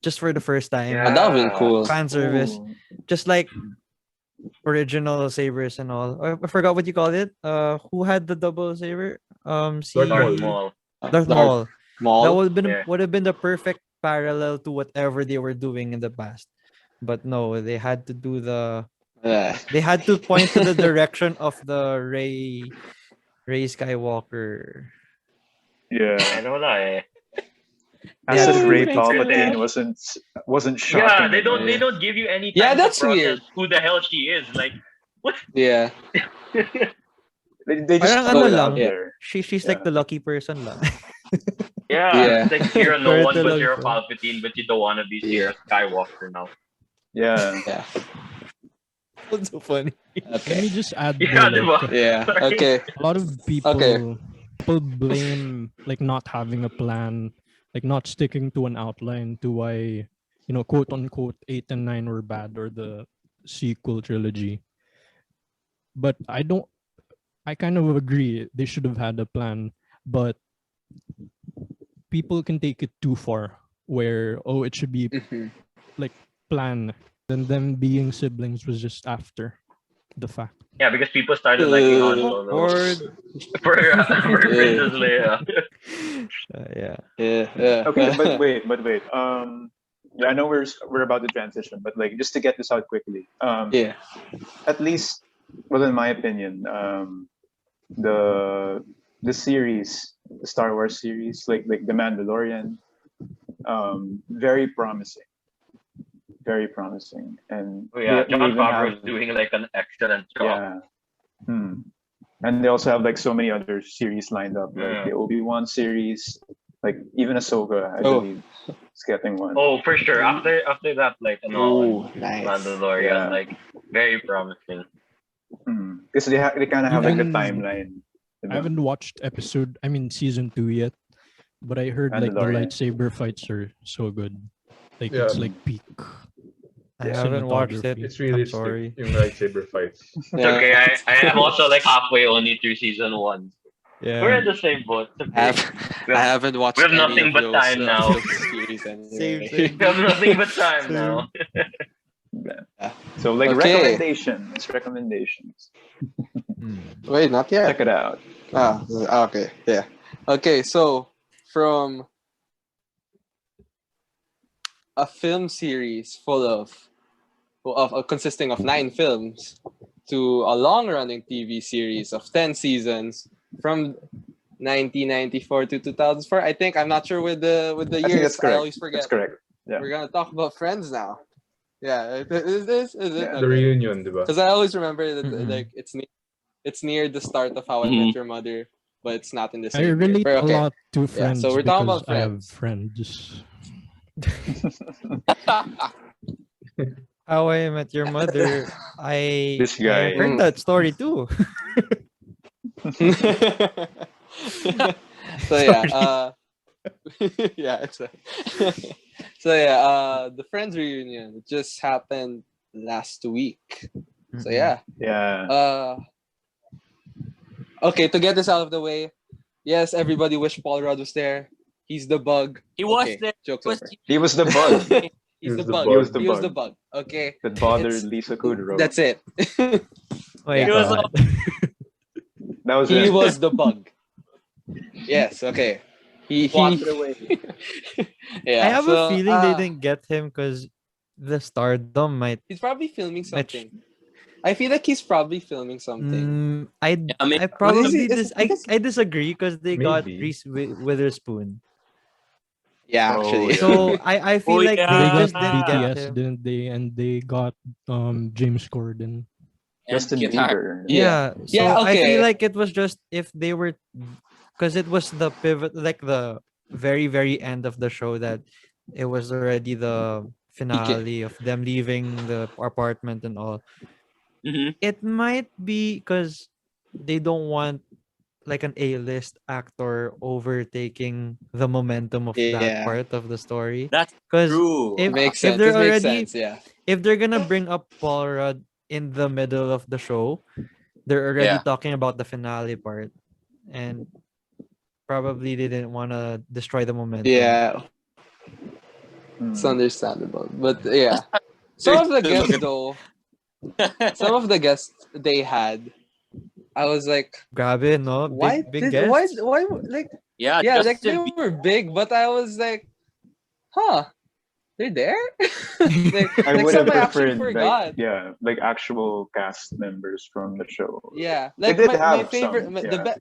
Just for the first time. Yeah. That would have been cool. Fan service. Ooh. Just like original sabers and all. I forgot what you called it. Who had the double saber? Si Darth Darth Maul. Darth Maul. Maul. That Yeah. would have been the perfect parallel to whatever they were doing in the past. But no, they had to do the They had to point to the direction of the Ray Skywalker. Yeah. Ano wala eh. As Yeah, if to Ray do it. Palpatine wasn't shocking. Yeah, they don't Yeah. they don't give you any Yeah, time to that's process weird. who the hell she is. Like, what? Yeah. They just Parang throw ano it lang. out Yeah. there. She's Yeah. like the lucky person lang. Yeah, Yeah. it's like you're no Sorry one to but lang you're a po. Palpatine, but you don't want to be Yeah. Sierra Skywalker now. Yeah. Yeah. That's so funny. Let Okay. me just add Yeah, there, diba? like, Yeah. Sorry. Okay. a lot of people Okay. people blame like not having a plan, like not sticking to an outline to why, quote unquote 8 and 9 were bad, or the sequel trilogy. But I kind of agree they should have had a plan, but people can take it too far where, oh, it should be Mhm. like plan, then them being siblings was just after the fact. Yeah, because people started liking Han Uh, Solo Or for Princess Leia. yeah. Yeah. Okay, but wait. Yeah, I know we're about to transition, but like just to get this out quickly. Yeah. At least, well, in my opinion, the series, the Star Wars series, like the Mandalorian, very promising, and Oh, yeah, they John even Favreau is have, doing like an excellent job. yeah. Hmm. And they also have like so many other series lined up, like the Obi-Wan series, like even Ahsoka, I Oh. believe, is getting one. Oh, for sure. After that, like Oh, nice. Mandalorian, Yeah. like very promising. Because they kind of have like the Even- timeline. I haven't watched season 2 yet, but I heard like the Mandalorian. lightsaber fights are so good. Like Yeah. it's like peak. I haven't watched it. Cinematography. It's realistic. sorry. Yung lightsaber fights. It's okay. I am also like halfway only through season 1. Yeah. We're in the same boat. It's I, okay. have, I haven't watched we have any nothing of but those, time now. those series anyway. Same. We have nothing but time now. So like Okay. recommendations. Wait, not yet. Check it out. Okay. Yeah. Okay, so from a film series full of consisting of 9 films to a long-running TV series of 10 seasons from 1994 to 2004. I think I'm not sure with the I think years. that's correct. I always forget. That's correct. Yeah. We're gonna talk about Friends now. Yeah, is it? Yeah. The reunion, diba? Because I always remember that Mhm. like it's near the start of How I Met Your Mother, but it's not in the I same year. relate But a okay. lot to Friends so we're talking because about I have Friends. friends. How I Met Your Mother. This guy. I heard that story too. So yeah, yeah, so yeah, the Friends reunion just happened last week. So yeah, Yeah. okay, to get this out of the way, yes, everybody wish Paul Rudd was there. He's the bug. He was Okay, there. Joke's Was over. He was the bug He's the the bug. bug. He was the He was the bug. bug. Okay, that bothered It's- Lisa Kudrow. that's it. Wait, He was God. That was He it. was the bug. Yes. Okay. He Walked away. Yeah. I have so, a feeling they didn't get him because the stardom might. He's probably filming Mitch. something. I feel like he's probably filming something. I mean, I probably is it- I disagree because they got Maybe. Reese Witherspoon. Yeah, Oh, actually. yeah. So I feel Oh, like yeah. they They got just didn't get BTS, him. didn't they? And they got James Corden. and Justin guitar. Bieber. Yeah. So Yeah, I okay. feel like it was just if they were, because it was the pivot, like the very end of the show that it was already the finale of them leaving the apartment and all. Mhm. It might be because they don't want like an A-list actor overtaking the momentum of that Yeah. part of the story. That's Because true. if Makes if sense. they're It makes already sense. Yeah. if they're gonna bring up Paul Rudd in the middle of the show, they're already Yeah. talking about the finale part, and probably they didn't want to destroy the momentum. Yeah. Hmm. It's understandable. But yeah. Some of the guests though, some of the guests they had, I was like, Grabe, no? why Big did guests. why like Yeah, yeah, like Justin they were big, but I was like, huh. they're there. like I like would some have I actually preferred forgot. like actual cast members from the show. Yeah, They like did my have favorite, some, the yeah. best.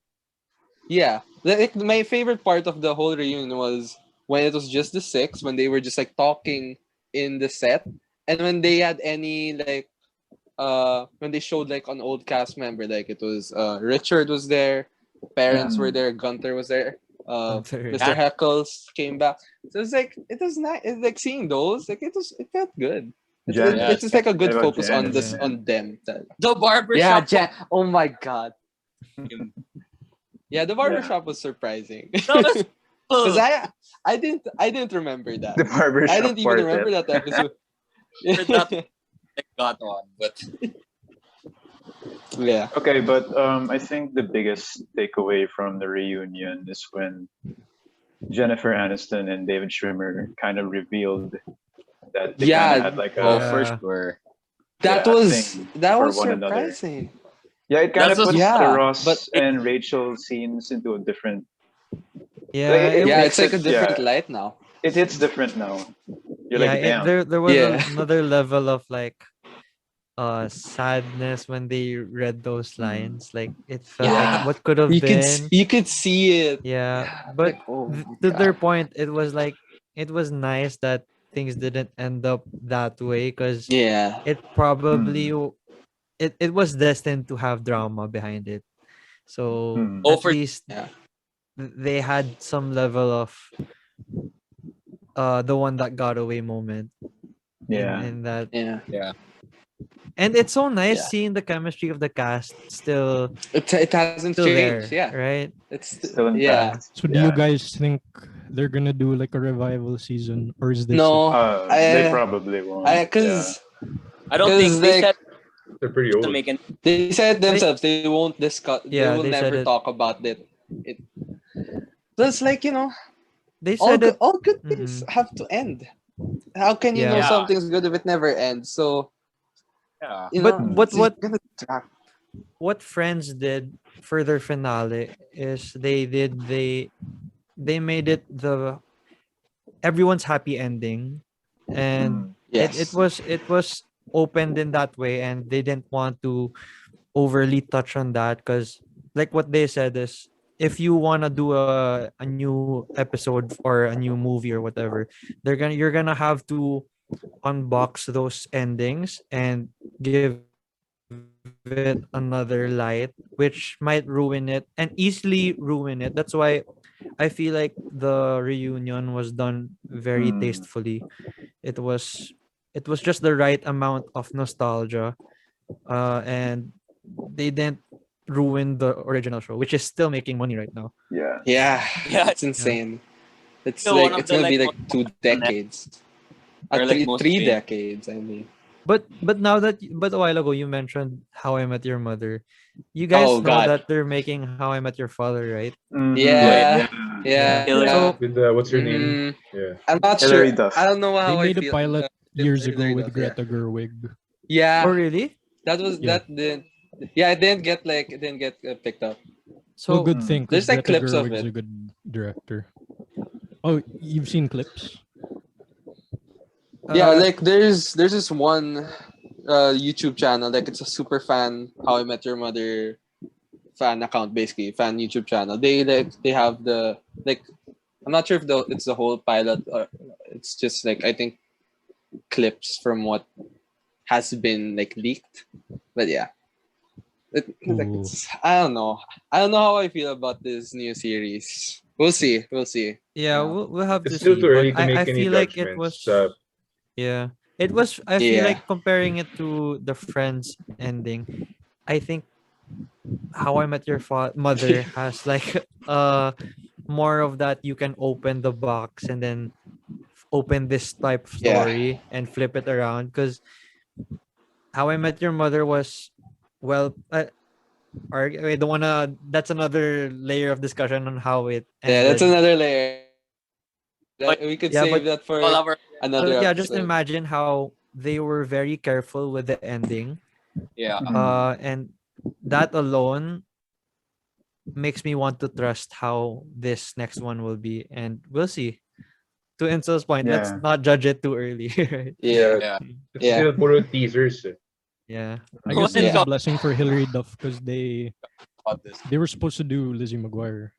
Yeah, like my favorite part of the whole reunion was when it was just the six, when they were just like talking in the set, and when they had any like when they showed like an old cast member, like it was Richard was there, parents were Mm. there, Gunter was there, Gunter. Mr. Heckles came back. So it's like it was nice. It's like seeing those, like it felt good. Janice. It's just like a good What about focus on Janice, this Yeah. man? on them. The Yeah, barbershop. Oh my god. Him. Yeah, the Yeah. barbershop was surprising. That was Because cool. I didn't remember that. The barbershop I didn't even quartet. remember that episode. For that I got on, but yeah. Okay, but I think the biggest takeaway from the reunion is when Jennifer Aniston and David Schwimmer kind of revealed that they kind of Yeah, had like oh, a for Yeah. sure. thing that for was one another. surprising. Yeah, it kind of That's puts just the Yeah, but Ross and Rachel scenes into a different. Yeah, It yeah, makes it's like a it, different yeah, light now. it hits different now. You're yeah. like, damn. There was Yeah. another level of like sadness when they read those Mm. lines. Like it felt like Yeah. what could have been. You could see it. Yeah, Yeah, but like oh my to their god. point, it was like it was nice that things didn't end up that way because Yeah. it probably Mm. it was destined to have drama behind it. So Mm. Oh, at for least Yeah. they had some level of the one that got away moment Yeah. in that. Yeah. yeah. And it's so nice Yeah. seeing the chemistry of the cast It hasn't still changed. there, Yeah. right? Still Yeah. intact. So do you Yeah. guys think they're gonna do like a revival season, or is this it? No. They I probably won't. Yeah. I don't think they like said They're pretty to old. make an they said They themselves they won't discuss, they yeah, will they said never it. talk about it. It That's like, They said it. all good things Mm-mm. have to end. How can you know Yeah. Yeah. something's good if it never ends? So, yeah. But it's just gonna drag. what Friends did for their finale is they made it the everyone's happy ending, and Mm. Yes. it was opened in that way, and they didn't want to overly touch on that because like what they said is if you want to do a new episode or a new movie or whatever, you're gonna have to unbox those endings and give it another light, which might ruin it and easily ruin it. That's why I feel like the reunion was done very tastefully. Mm. It was just the right amount of nostalgia, and they didn't ruin the original show, which is still making money right now. Yeah. Yeah, Yeah. it's insane. It's Still like one of it's the gonna be like like most 2 decades. or like most Three famous. decades, I mean. But now that but a while ago you mentioned How I Met Your Mother. You guys Oh know god. that they're making How I Met Your Father, right? Mhm. Yeah. Yeah. Yeah. Yeah. Hillary. Yeah. So With what's her name? Mm, Yeah. I'm not Hilary sure. Duff. I don't know They how I made a feel. pilot years ago Hilary with Duff, yeah. Greta Gerwig. oh Yeah, really? Yeah. that didn't. Yeah, it didn't get picked up. Well, So good Mm. thing because There's like Greta clips of Gerwig's it. a good director. Oh, you've seen clips? Yeah, uh like there's this one YouTube channel, like it's a super fan How I Met Your Mother fan account, basically fan YouTube channel. They have the like, I'm not sure if it's the whole pilot or it's just like I think clips from what has been like leaked. But yeah, like Ooh. I don't know how I feel about this new series. We'll see. We'll see. yeah, Yeah. we'll have to It's still see. too early But to I make any feel like it judgments. was yeah. It was I feel Yeah. like comparing it to the Friends ending, I think How I Met Your Mother has like more of that you can open the box and then open this type of Yeah. story and flip it around because How I Met Your Mother was well I don't wanna that's another layer of discussion on how it Yeah, that's ended. another layer. But We could Yeah, save but that for all our another yeah, just episode. imagine how they were very careful with the ending. yeah. Mhm. And that alone makes me want to trust how this next one will be, and we'll see. to Insel's point, let's Yeah. not judge it too early, right? Yeah. Yeah. It's Yeah. still puro teasers. Yeah. I Well, guess it was it's a blessing for Hilary Duff because they about this. were supposed to do Lizzie McGuire,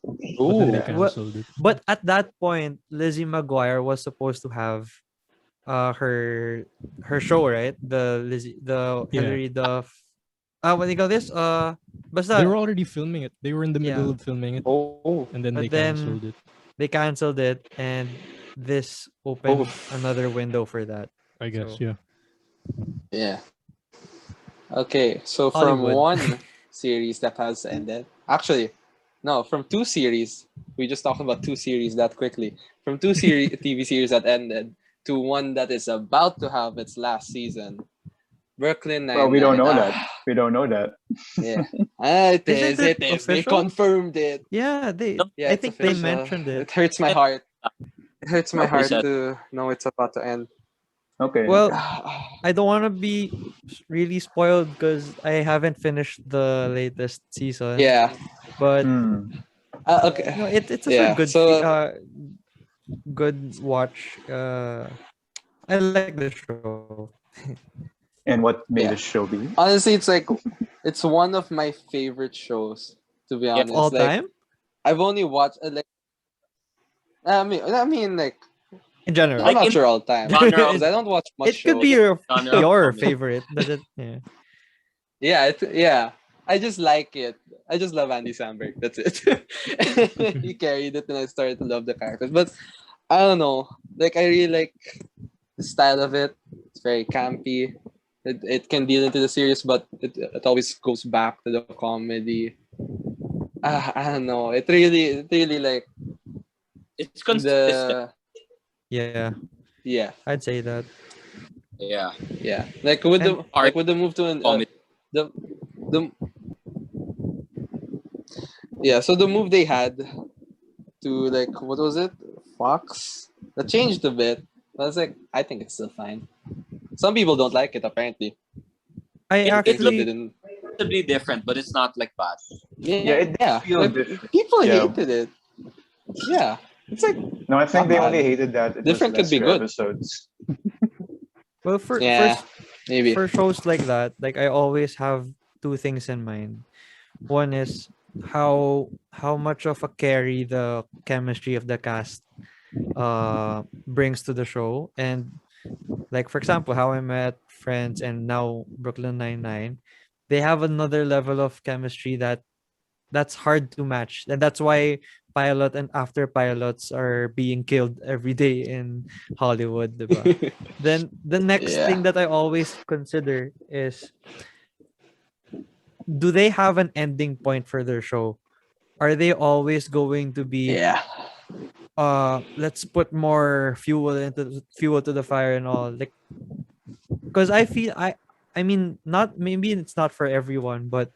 but then Ooh. they Yeah. canceled it. But at that point, Lizzie McGuire was supposed to have her show, right? The Yeah. Hilary Duff. What do you call this? They were Basta, already filming it. They were in the middle yeah. of filming it, Oh. and then they But then canceled it. they canceled it, and this opened another window for that. I guess, So yeah. Yeah. Okay. So from Hollywood. one series that has ended, actually, no, from two series. We just talked about two series that quickly. From two TV series that ended to one that is about to have its last season. Brooklyn Nine-Nine. Well, we don't know that. We don't know that. Yeah. It Isn't is. it It is. They official? confirmed it. Yeah, Yeah, I it's think they official. mentioned It it. hurts my heart. It hurts my Okay, heart so- to know it's about to end. Okay. Well, I don't want to be really spoiled because I haven't finished the latest season. Yeah. But Hmm. Okay. it's a Yeah. good So good watch. I like the show. And what made Yeah. the show be? honestly, it's one of my favorite shows. To be Yeah, honest, All like time I've only watched like. I mean, like in general. I'm Like not in sure all the time genre because of- I don't watch much It could be shows. your Genre of comedy. favorite. Does it? Yeah. Yeah. I just like it. I just love Andy Samberg. That's it. He carried it, and I started to love the characters. But I don't know. Like I really like the style of it. It's very campy. It can deal into the serious, but it always goes back to the comedy. I don't know. It really like It's consistent. the Yeah, yeah I'd say that. Yeah. like with And the move to an Comedy. the yeah, so the move they had to like what was it, Fox, that changed a bit. I was like, I think it's still fine. Some people don't like it apparently. I It Because they actually didn't. Possibly different, but it's not like bad. Yeah, it did feel like, different. people Yeah. hated it. Yeah, it's like No, I think Not they bad. only hated that it Different was could be lesser good. episodes. well for yeah, maybe. for shows like that, like I always have two things in mind. One is how much of a carry the chemistry of the cast brings to the show, and like for example How I Met Friends and now Brooklyn Nine-Nine, they have another level of chemistry that's hard to match, and that's why pilot and after pilots are being killed every day in Hollywood, diba? Then the next Yeah. thing that I always consider is, do they have an ending point for their show? Are they always going to be Yeah. let's put more fuel to the fire and all, like, because I feel I mean, not maybe it's not for everyone, but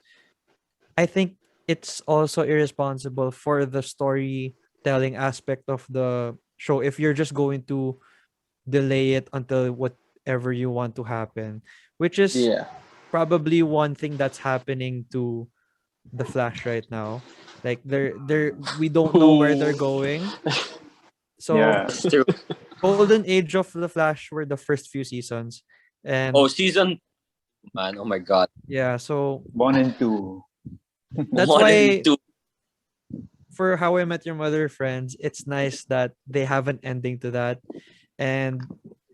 I think it's also irresponsible for the storytelling aspect of the show if you're just going to delay it until whatever you want to happen, which is Yeah. probably one thing that's happening to the Flash right now. Like we don't know where they're going. So Yeah. That's true. golden age of the Flash were the first few seasons, and Oh, season. Man, oh my god. yeah, so 1 and 2. that's One why and two. for How I Met Your Mother Friends, it's nice that they have an ending to that. And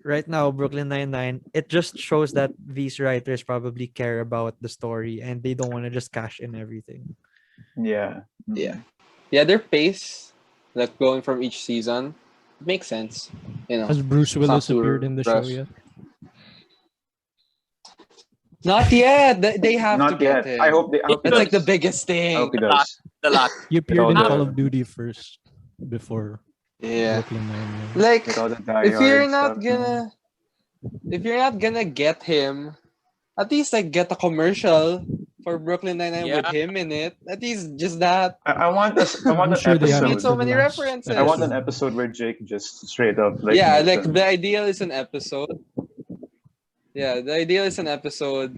right now, Brooklyn Nine-Nine, it just shows that these writers probably care about the story and they don't want to just cash in everything. Yeah. Yeah. Yeah, their pace, like going from each season, makes sense. You know. Has Bruce not Willis too appeared in the show rushed. yet? Not yet. They have to Not get yet. him. I hope they. I hope he That's like the does. biggest I hope he thing. does. The last. He appeared all in the- Call of Duty first before Yeah. Brooklyn Nine-Nine. Like With all the if you're diehard not stuff, gonna if you're not gonna get him, at least like get a commercial for Brooklyn Nine-Nine with Yeah. him in it. At least just that. I want this. I want I'm an sure they have Need episode. so the many last references. I want an episode. episode where Jake just straight up like. Yeah, makes like them- the ideal is an episode. Yeah, the ideal is an episode,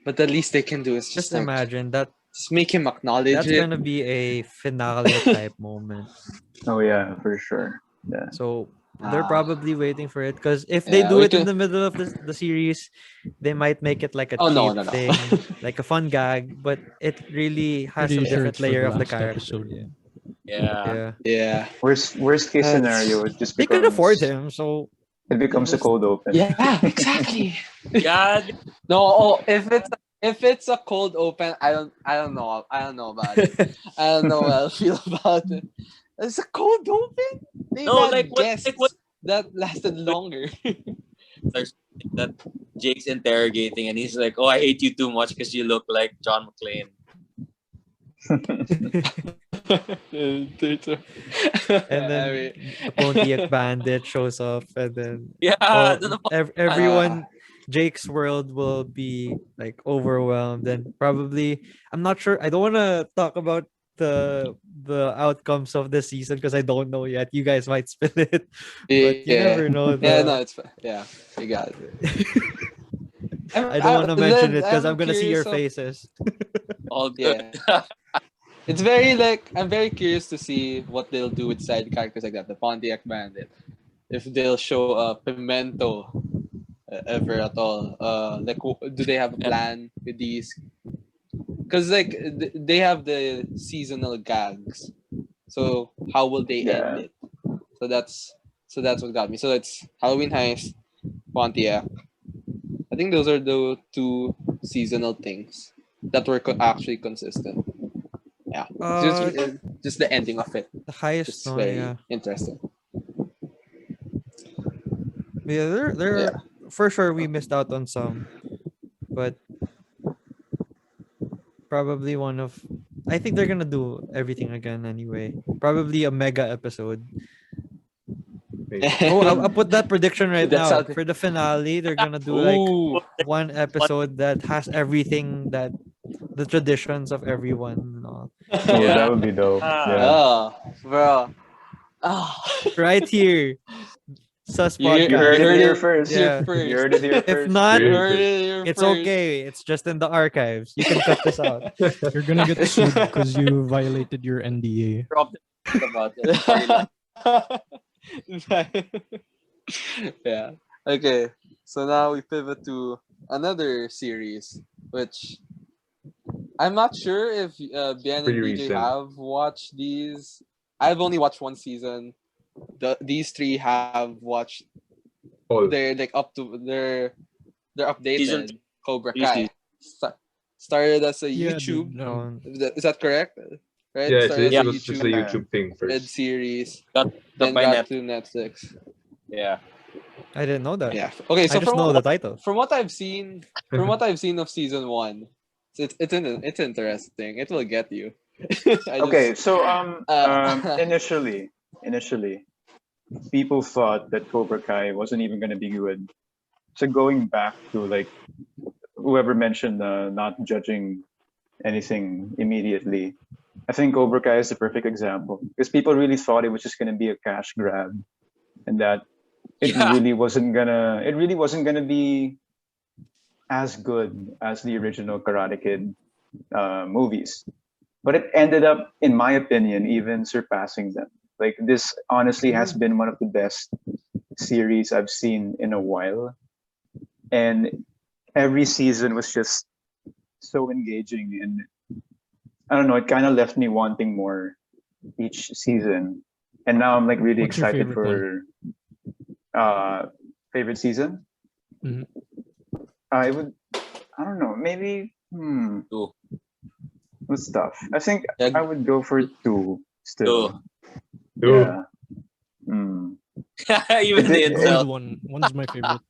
but the least they can do is Just just like, imagine that just make him acknowledge that's it. gonna be a finale type moment. Oh yeah, for sure. Yeah. So they're Ah. probably waiting for it because if they Yeah, do we it in can- the middle of the series, they might make it like a Oh, no, cheap no, no. thing, like a fun gag, but it really has Pretty a sure different it's for layer the of the last character. episode. Yeah. Yeah. Yeah. Yeah. Worst case That's- scenario, it just They could afford becomes him, so it becomes a cold open. Yeah, exactly. Yeah. No, oh, if it's a cold open, I don't know. I don't know about it. I don't know how I feel about it. It's a cold open? They've No, had like what? guests Like what? that lasted longer. There's something that Jake's interrogating, and he's like, "Oh, I hate you too much because you look like John McClane." and I then mean, the Pontiac Bandit shows up, and then Yeah. everyone, Jake's world will be like overwhelmed, and probably I'm not sure. I don't want to talk about the outcomes of the season because I don't know yet. You guys might spill it, but you yeah. never know. Yeah, no, it's fine. Yeah, you got it. I don't want to mention it because I'm I'm gonna see your curious of- faces. All good. It's very like I'm very curious to see what they'll do with side characters like that, the Pontiac Bandit. If they'll show Pimento ever at all. Like, do they have a plan with these? Because like they have the seasonal gags, so how will they Yeah. end it? So that's what got me. So it's Halloween Heist, Pontiac. I think those are the two seasonal things that were actually consistent. Yeah, just the ending of it. The highest It's one, very yeah. interesting. Yeah, there Yeah. for sure we missed out on some, but probably one of I think they're gonna do everything again anyway. Probably a mega episode. Oh, I'll put that prediction right That's now. how they- For the finale, they're gonna do like Ooh, one episode that has everything that the traditions of everyone and all. Oh, Yeah. that would be dope. Ah. Yeah. oh, bro. Oh. Right here. Sus You You heard podcast. it here it first. Yeah. You heard it here If first. not, You Yeah. heard it here it's first. okay. It's just in the archives. You can cut this out. You're gonna get sued because you violated your NDA. You're optimistic about it. Storyline. Yeah. Okay. So now we pivot to another series, which I'm not sure if Bien and Pretty DJ recent. have watched these. I've only watched one season. These three have watched. Oh, They're like up to they're updated. Season Cobra three Kai started as a Yeah, YouTube. dude, Um, Is that correct? Right? yeah, Started it as a was just a YouTube. YouTube thing Red first. series, Got then by got Net. to Netflix. Yeah. I didn't know that. Yeah. Okay. I So just know the title. from what I've seen of season one, it's interesting. It will get you. Okay, so Uh, initially, people thought that Cobra Kai wasn't even going to be good. So going back to like whoever mentioned not judging anything immediately, I think Cobra Kai is the perfect example because people really thought it was just going to be a cash grab, and that it Yeah. really wasn't gonna be as good as the original Karate Kid movies. But it ended up, in my opinion, even surpassing them. Like this honestly has been one of the best series I've seen in a while. And every season was just so engaging, and I don't know, it kind of left me wanting more each season. And now I'm like really What's your excited favorite for favorite season. Mhm. I would, I don't know, maybe Two. what's tough. I think Yeah. I would go for two still. Dude, Yeah. Hmm. Even Is the it- Go with itself. one. One's my favorite.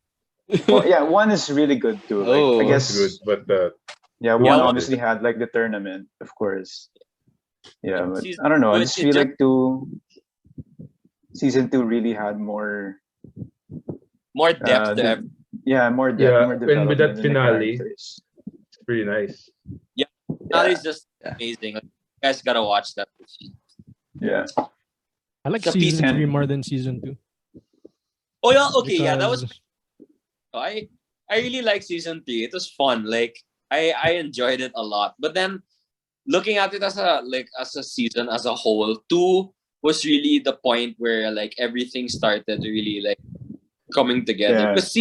Well, yeah, one is really good too. Like, Oh, I guess that's good, but yeah, Yeah, one one- obviously had like the tournament, of course. Yeah, but Season I don't know. I two, just it feel just- like season two really had more. More depth to the- every. yeah, more depth, Yeah, more and with that development in the finale, characters. it's pretty nice. That is just Yeah. amazing. Like, you guys gotta watch that. Yeah. I like It's a piece season and- 3 more than season 2. Oh yeah, okay, yeah, that was. because- I really like season 3. It was fun. Like I enjoyed it a lot. But then looking at it as a season as a whole, 2 was really the point where like everything started really like coming together. Yeah. Because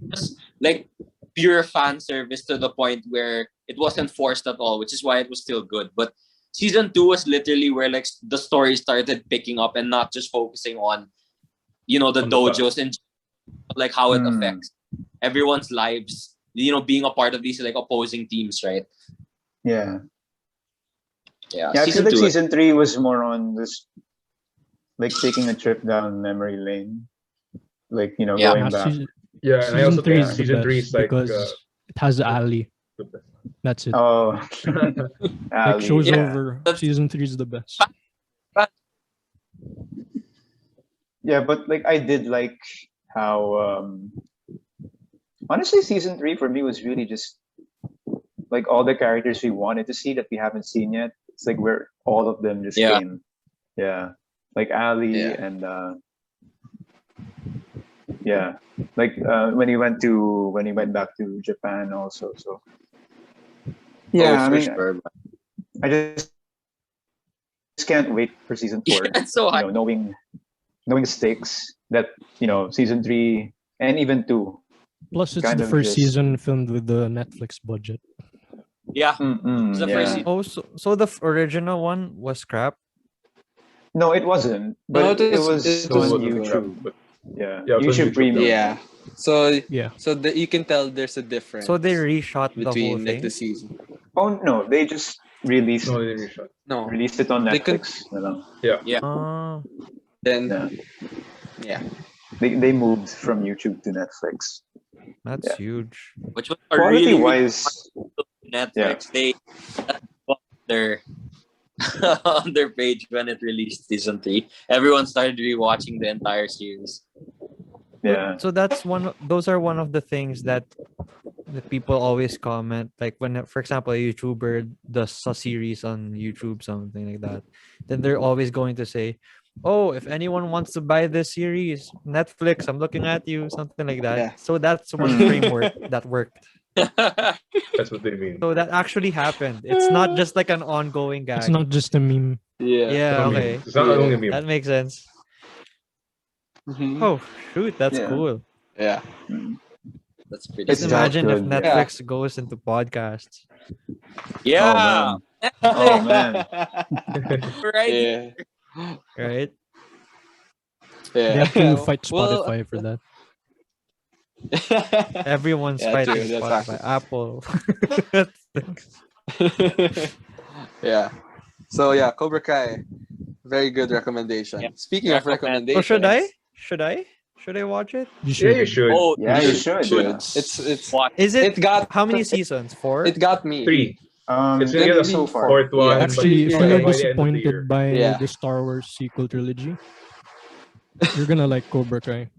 was like pure fan service to the point where it wasn't forced at all, which is why it was still good. But season 2 was literally where like the story started picking up and not just focusing on, you know, the On the dojos and like how it Hmm. affects everyone's lives, you know, being a part of these like opposing teams, right? Yeah. Yeah, Yeah, I feel season like 2. season 3 was more on this, like taking a trip down memory lane, like Yeah. going Yeah, back. Yeah, and I season also three think is the season 3 best is like because it has Ali. the best. That's it. Oh, Like Ali, show's yeah. over. That's- Season 3 is the best. Yeah, but like I did like how honestly season 3 for me was really just like all the characters we wanted to see that we haven't seen yet. It's like where all of them just Yeah. came. Yeah. Like Ali Yeah. and yeah. Like when he went back to Japan also. So yeah, Oh, I for mean sure. I just can't wait for season 4. Yeah, it's so You high. know, knowing the stakes that, season 3 and even 2 Plus, it's kind the of first just- season filmed with the Netflix budget. Yeah. Mm-mm, It's the yeah. first season. Oh, so the original one was crap. No, it wasn't. But No, it was it So was on it wasn't YouTube. crap, but Yeah. Yeah, it was on YouTube YouTube, Premium. Yeah. So Yeah. you can tell there's a difference. So they reshot the whole between like thing. the season. Oh no, they just released no, they reshot. No, released it on They could- Netflix. You know? Ah, then Yeah. yeah. They moved from YouTube to Netflix. that's Yeah. huge. Which was a Quality really, really wise, Netflix. They their on their page when it released season 3. Everyone started rewatching the entire series. yeah. So that's those are one of the things that people always comment, like when, for example, a YouTuber does a series on YouTube, something like that, then they're always going to say, oh, if anyone wants to buy this series, Netflix, I'm looking at you, something like that. Yeah. So that's one Hmm. framework that worked. That's what they mean. So that actually happened. It's not just like an ongoing gag. It's not just a meme. Yeah. Yeah, It's not a meme. okay. It's not Yeah. only a meme. That makes sense. Mhm. Oh, shoot, that's Yeah. cool. Yeah. That's pretty It's Just good. that imagine if good, yeah. Netflix goes into podcasts. Yeah. Oh man. Right. Yeah. Right? Yeah. They have to fight Well, Spotify for that. Everyone's Yeah, fighting true, that's Spotify, Apple. yeah. So yeah, Cobra Kai, very good recommendation. Yeah. Speaking of Recommend. recommendations, So should I watch it? You Yeah, you should. should. Oh, Yeah, you should. Yeah. It's watch. Is it it got how many seasons? 4? it got me 3. It's gonna Maybe get a so far. fourth one. Yeah. but Actually, if it's you're by the end of the year. disappointed by Yeah. the Star Wars sequel trilogy, you're gonna like Cobra Kai.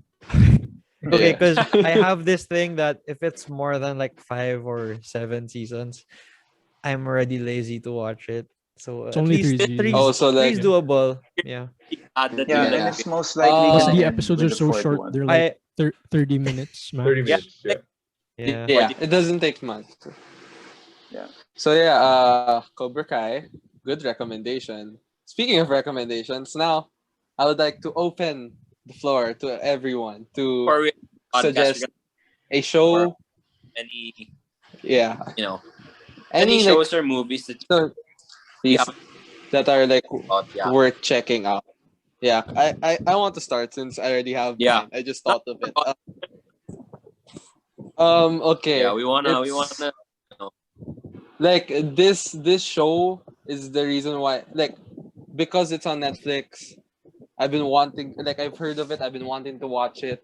Okay, Yeah. because I have this thing that if it's more than like 5 or 7 seasons, I'm already lazy to watch it. So It's at only least 3 three's, seasons. Oh, so three's like doable. Yeah. Add that Yeah, to and the it's most likely Plus gonna the end episodes with are the so fourth short. one. They're like 30 minutes, man. 30 minutes. Yeah. Yeah. yeah, it doesn't take much. Yeah. So yeah, Cobra Kai, good recommendation. Speaking of recommendations, now I would like to open the floor to everyone to before we podcast, suggest we a show. got any Yeah, any any shows or movies that you these that are like thought, yeah. worth checking out. Yeah, I want to start since I already have Yeah. mine. I just thought of it. Okay. Yeah, we wanna It's- like this show is the reason why, like, because it's on Netflix. I've been wanting, like, I've heard of it. I've been wanting to watch it,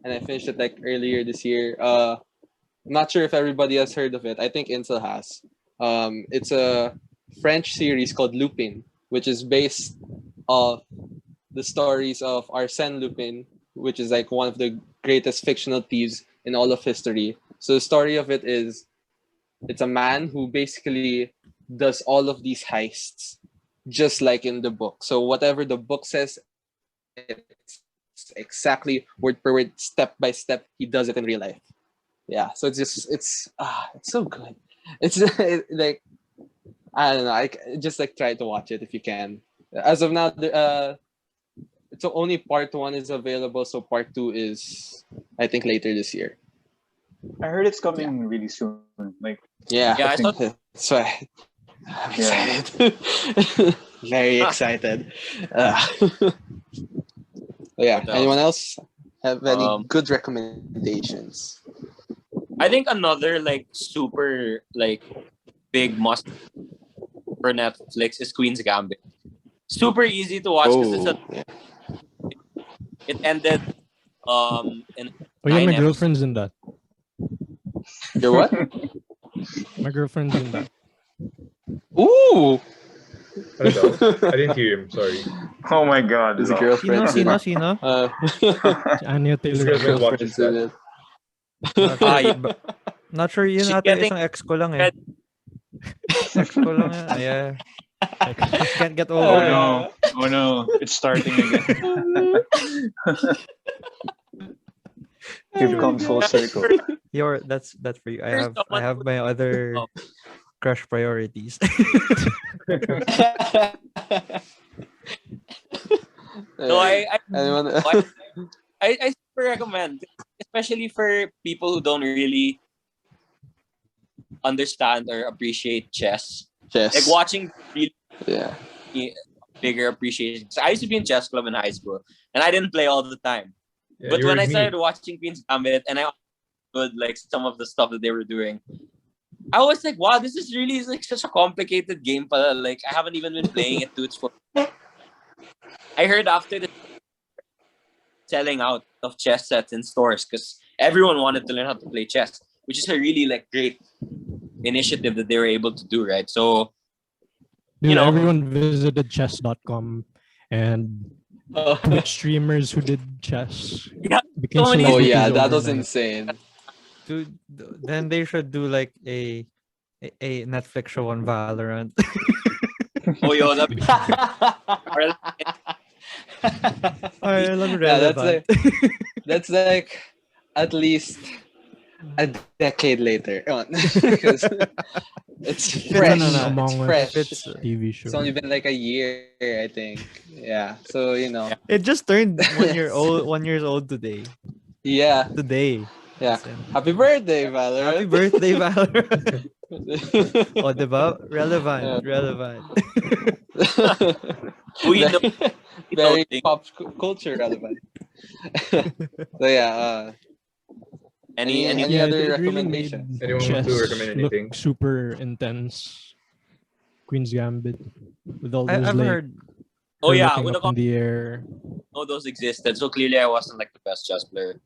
and I finished it like earlier this year. I'm not sure if everybody has heard of it. I think Insel has. It's a French series called Lupin, which is based off the stories of Arsène Lupin, which is like one of the greatest fictional thieves in all of history. So the story of it is, it's a man who basically does all of these heists just like in the book. So whatever the book says, it's exactly word per word, step by step, he does it in real life. Yeah, so it's so good. It's like, I don't know, just like try to watch it if you can. As of now, it's only part 1 is available, so part 2 is I think later this year. I heard it's coming really soon. Like, Yeah, Yeah, I think- thought that's why I'm Yeah. excited. Very excited. Yeah. What else? Anyone else have any Um, good recommendations? I think another like super like big must for Netflix is Queen's Gambit. Super easy to watch because yeah. it ended in Oh yeah, 9 my episodes. girlfriend's in that. You're what? My girlfriend's in that. Ooh. Ano daw? I didn't hear him. Sorry. oh my God. His lol. girlfriend. Sino? Si Anya His Taylor. girlfriend watches that. Not Ah, sure, yeah. not sure yun She's ata getting isang ex ko lang eh. Ex ko lang yan. Yeah. Can't get Oh over it. no. Oh no. It's starting again. You've come full circle. That's for you. I There's have someone my other Oh. crush priorities. No, Anyone? I super recommend, especially for people who don't really understand or appreciate chess. Yes. Like watching really Yeah. bigger appreciation. So I used to be in chess club in high school, and I didn't play all the time. Yeah, But you when were I me. started watching Queen's Gambit and I understood like some of the stuff that they were doing, I was like, wow, this is really like such a complicated game. Pala. Like I haven't even been playing it to its full. I heard after the selling out of chess sets in stores because everyone wanted to learn how to play chess, which is a really like great initiative that they were able to do, right? So Dude, know. everyone visited chess.com and Twitch streamers who did chess Yeah, became so many- Oh celebrities yeah, that was overnight. insane. Dude, then they should do like a Netflix show on Valorant. oh yo, that I love Yeah, that's relevant. that's like at least a decade later on. 'Cause it's fresh. Even an no, Among It's Us fresh. TV show. It's only been like a year, I think. Yeah. So It just turned 1 year old today. yeah, Today. yeah. That's it. Happy birthday, Valorant. Happy birthday, Valorant. Oh, diba? Yeah. Relevant. we know Very thing. pop culture relevant. So yeah, any Yeah, other it really made recommendations? Anyone want chess to recommend look anything? super intense. Queen's Gambit with all those I've like heard. Oh her yeah, looking with up in the air. know those existed. So clearly I wasn't like the best chess player.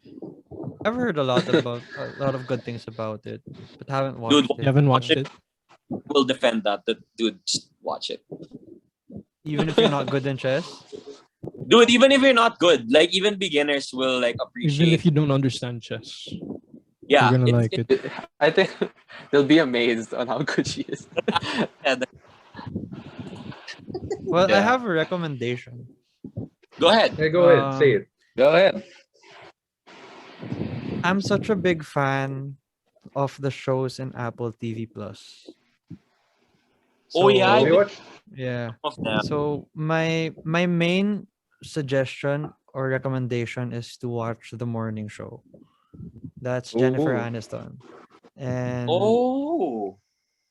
I've heard a lot of good things about it, but haven't watched Dude, You it. haven't watched it? We'll defend that. Dude, just watch it. Even if you're not good in chess. Dude, even if you're not good, like even beginners will like Even appreciate. if you don't understand chess, Yeah, you're gonna it's- like it. I think they'll be amazed on how good she is. Well, I Yeah. have a recommendation. Go ahead. Yeah, go ahead. Say it. Go ahead. I'm such a big fan of the shows in Apple TV Plus. Oh, yeah, Have I've you been- watched? Yeah. Of them. So my main suggestion or recommendation is to watch The Morning Show. That's Jennifer Ooh. Aniston. And Oh,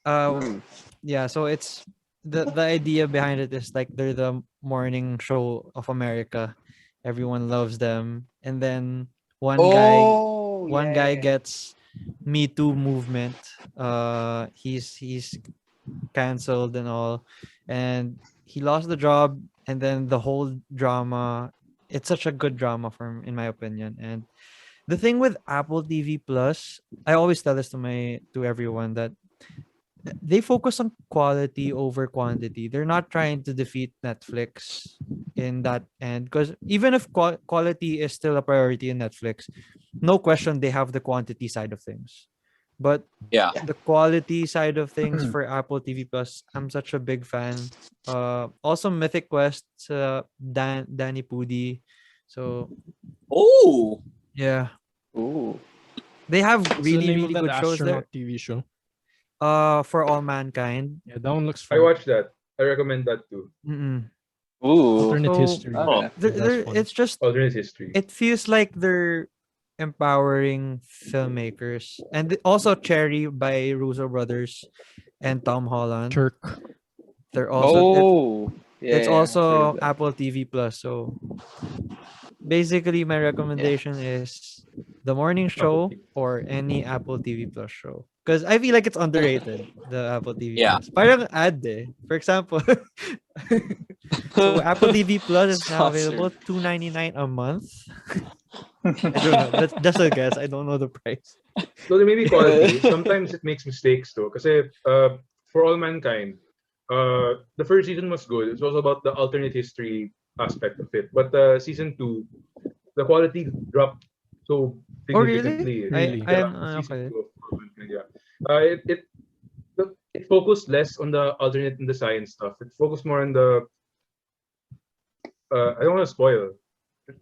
Mm. yeah, so it's the idea behind it is like they're the morning show of America. Everyone loves them. And then one guy gets Me Too movement. He's canceled and all, and he lost the job. And then the whole drama. It's such a good drama in my opinion. And the thing with Apple TV Plus, I always tell this to everyone that they focus on quality over quantity. They're not trying to defeat Netflix in that end, because even if quality is still a priority in Netflix, no question they have the quantity side of things. But yeah. the quality side of things for Apple TV Plus, I'm such a big fan. Also Mythic Quest, Danny Pudi. So Oh, yeah, Ooh. they have What's the really name really of that good shows there. astronaut TV show? For All Mankind. Yeah, that one looks I fun. watched that. I recommend that too. Mm-mm. Ooh. Alternate So, history. Okay. That's one. it's just Alternate history. it feels like they're empowering filmmakers, and also Cherry by Russo Brothers and Tom Holland. Turk. They're also Oh. it's Yeah, I've heard also of that. Apple TV Plus. So basically, my recommendation is the morning show TV. or any Apple TV Plus show. Because I feel like it's underrated, the Apple TV Yeah. Plus. Parang ad eh. For example, so Apple TV Plus is now available $2.99 a month. I don't know. That's just a guess. I don't know the price. So there may be quality. Sometimes it makes mistakes though. Because for All Mankind, the first season was good. It was about the alternate history aspect of it. But season 2, the quality dropped so Oh, really? significantly. Really? I am Season okay. 2 of All Mankind, yeah. It focused less on the alternate and the science stuff. It focused more on the I don't want to spoil.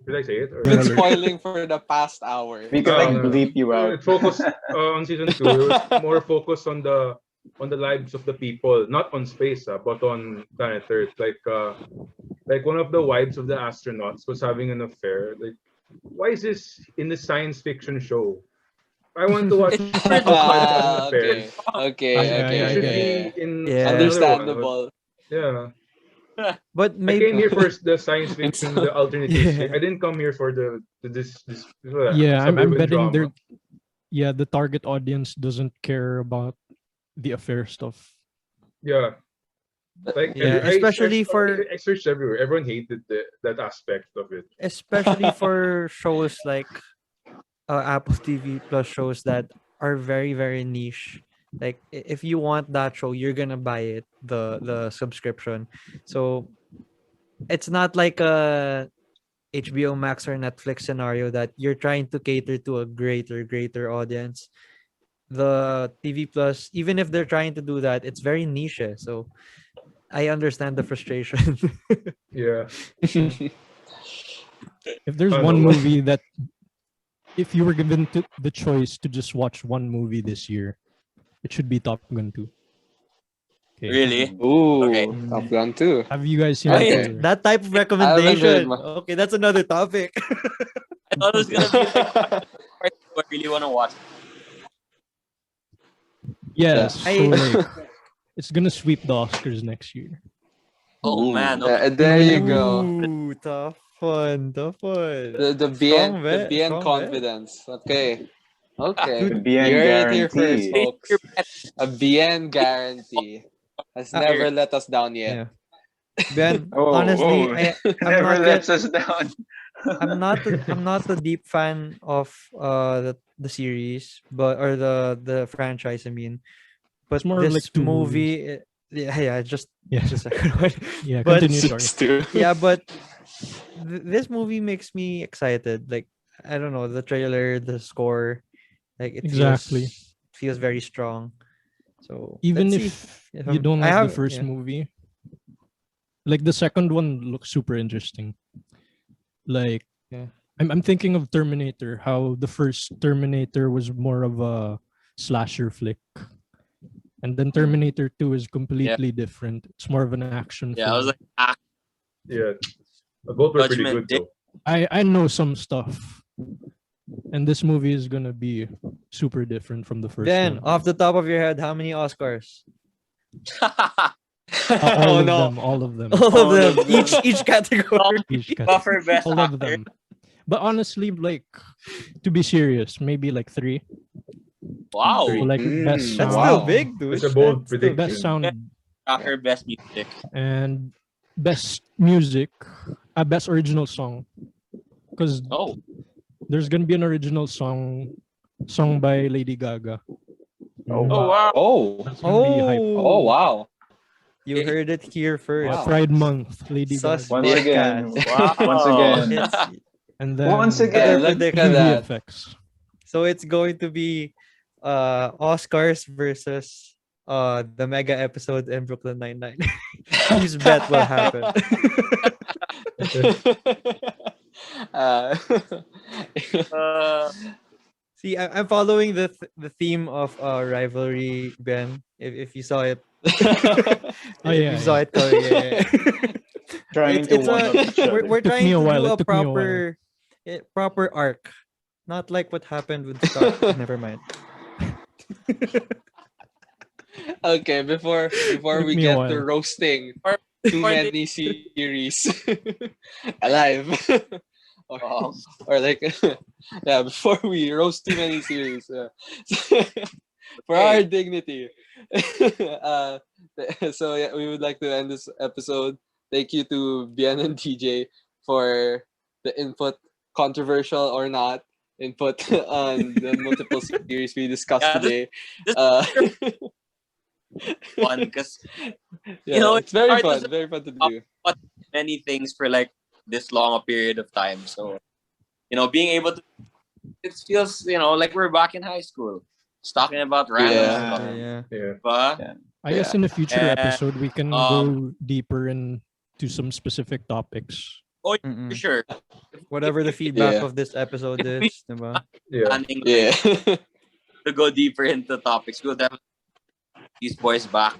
Did I say it? Or- Been spoiling for the past hour. We can like no, no. bleep you out. It focused on season 2. It was more focused on the lives of the people, not on space, but on planet Earth. Like one of the wives of the astronauts was having an affair. Like, why is this in the science fiction show? I want to watch It's pilots having Ah, affairs. okay, Yeah, okay, yeah, It should okay. be in Yeah. another one. Understandable. Yeah. But I came maybe here for the science fiction, the alternate history. I didn't come here for this Yeah, I'm suburban betting drama. the target audience doesn't care about the affair stuff. Yeah. Like Yeah, especially for- I searched everywhere. Everyone hated that aspect of it. especially for shows like Apple TV Plus shows that are very very niche. Like if you want that show, you're gonna buy it, the subscription. So it's not like a HBO Max or Netflix scenario that you're trying to cater to a greater audience. The TV Plus, even if they're trying to do that, it's very niche. So I understand the frustration. Yeah. If there's Oh, one no. movie that, if you were given the choice to just watch one movie this year, it should be Top Gun 2. Okay. Really? Ooh, Okay. Top Gun too. Have you guys seen Okay. the trailer? That type of recommendation. ma- Okay, that's another topic. I thought it was gonna be like part two. I really want to watch. Yes. I- So like, it's gonna sweep the Oscars next year. Oh Ooh, man. Okay. there you go. Ooh, tough one. The Strong BN bet, BN strong bet. confidence. Okay. Okay. The BN You heard it here first, guarantee. folks. A BN guarantee has never let us down yet. Yeah. Ben, Oh, honestly, oh. I'm Never not lets yet, us down. I'm not a deep fan of the series, but or the franchise. I mean, but It's more this like two movie, yeah, just Yeah. just a second one. Yeah. But- Continue. Sorry. Stu. Yeah, but this movie makes me excited. Like I don't know, the trailer, the score, like it Exactly. feels very strong. So Even let's if see. you don't I like have- the first yeah. movie, like the second one looks super interesting. Like, Yeah. I'm thinking of Terminator. How the first Terminator was more of a slasher flick, and then Terminator 2 is completely different. It's more of an action. Yeah, I was film. like, Yeah. Both were pretty Judgment good Day. though. I know some stuff, and this movie is gonna be super different from the first Ben, one. off the top of your head, how many Oscars? all Oh of no. them, all of them, All of All them. of them. Each category. each cat- buffer best all of actor. them. But honestly, like, to be serious, maybe like 3. Wow. So like best That's sound, still big, dude. It's a bold That's still prediction. best sound Actor, best music. and best music, best original song. Because Oh. there's gonna be an original song by Lady Gaga. Oh, Oh wow. Oh. That's gonna be hype. Oh wow. You heard it here first. Wow. Pride Month, Lady Sus Gaga. Once again. Wow. Once again. It's- And then Once Yeah, again. look prediction. at TV that. effects. so it's going to be Oscars versus the mega episode in Brooklyn Nine-Nine. Whose bet will happen? uh, See, I'm following the theme of rivalry, Ben. If you saw it, Oh, if yeah, you saw yeah. it coming, yeah. Trying to It's one up each other. we're Took trying me a to while. do It a took me a while. proper arc, not like what happened with Scott. Never mind. Okay, before Took we me a get to while. roasting Or- too or they- many series alive, or, Oh. or like yeah, before we roast too many series, for our Okay. dignity. uh, so yeah, we would like to end this episode. Thank you to Bien and DJ for the input, controversial or not, input on the multiple series we discussed Yeah, today. this Uh, Fun because yeah, know, it's very hard to fun, very fun to do. many things for like this long a period of time. So, being able to, it feels, like we're back in high school, just talking about random Yeah. stuff. Yeah. Yeah. But I guess in a future And, episode we can go deeper into some specific topics. for Mm-mm. sure, Whatever the feedback Yeah. of this episode is, diba? Yeah. planning like, Yeah. to go deeper into topics, we'll definitely have these boys back.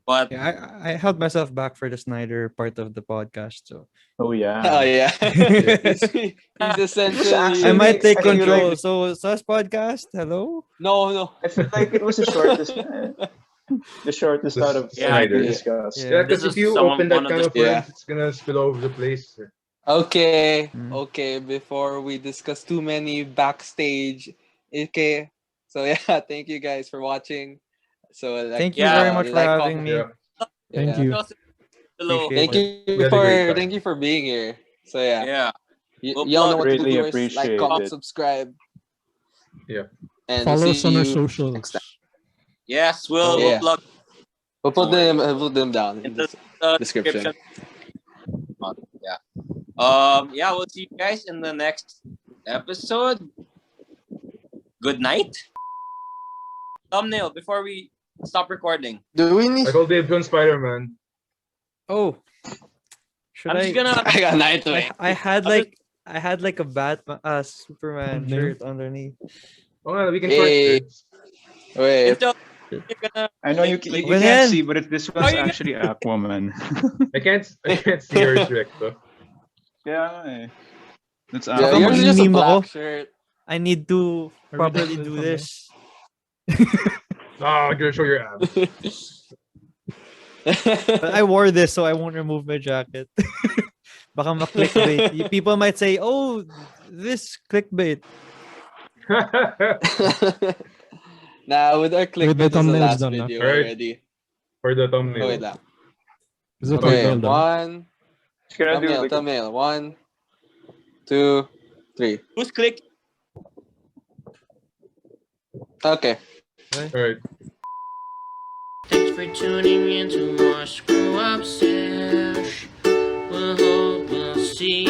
But Yeah, I held myself back for the Snyder part of the podcast, so Oh yeah. Oh yeah. Yeah. He's essentially. actually- I might take I feel control. like- So Sus podcast, hello. No. I feel like it was the shortest, the shortest out of Yeah, Snyder yeah. discussed. Yeah. Yeah, because This if is you some- open that one of kind the- of worms, Yeah. it's gonna spill all over the place. Okay. Mm. Okay. Before we discuss too many backstage. Okay. So yeah, thank you guys for watching. So like, Thank you Yeah, very much for like, having me. Yeah. Thank yeah. you. Hello. Appreciate Thank you We had a great time. thank you for being here. So yeah, Yeah. We'll y'all know plug- what to do. Greatly Viewers. Like, appreciate comment, it. subscribe. Yeah. And Follow we'll us see on our you socials. next time. Yes, we'll Yeah. plug We'll put them down in in the the description. Yeah. Yeah, we'll see you guys in the next episode. Good night. Thumbnail before we stop recording. Do we need? I called Dave on Spider-Man. Oh, should I'm I? just gonna I got Nightwing. I had like a Superman Mhm. shirt underneath. Oh, no, we can Hey. short this. Wait. Intel, you're gonna I know you, Like, you Well, can't then- see, but this How was you gonna- actually Aquaman. I can't see yours, Recto. yeah. That's Yeah, Baka yours is just a mag-meme ako. black shirt. I need to Are we properly done do with this. Oh, I'm gonna show your abs. But I wore this, so I won't remove my jacket. Baka ma-clickbait. People might say, "Oh, this clickbait." Nah, with our clickbait, the this is the thumbnails last done, video Alright. already. For the Oh, thumbnail. wait lang. Is it Okay, thumbnail done? one. Just gonna do Thumbnail, like a- thumbnail. 1, 2, 3. who's click? Okay. Alright. Thanks for tuning in to our screw up sesh. We'll hope we'll see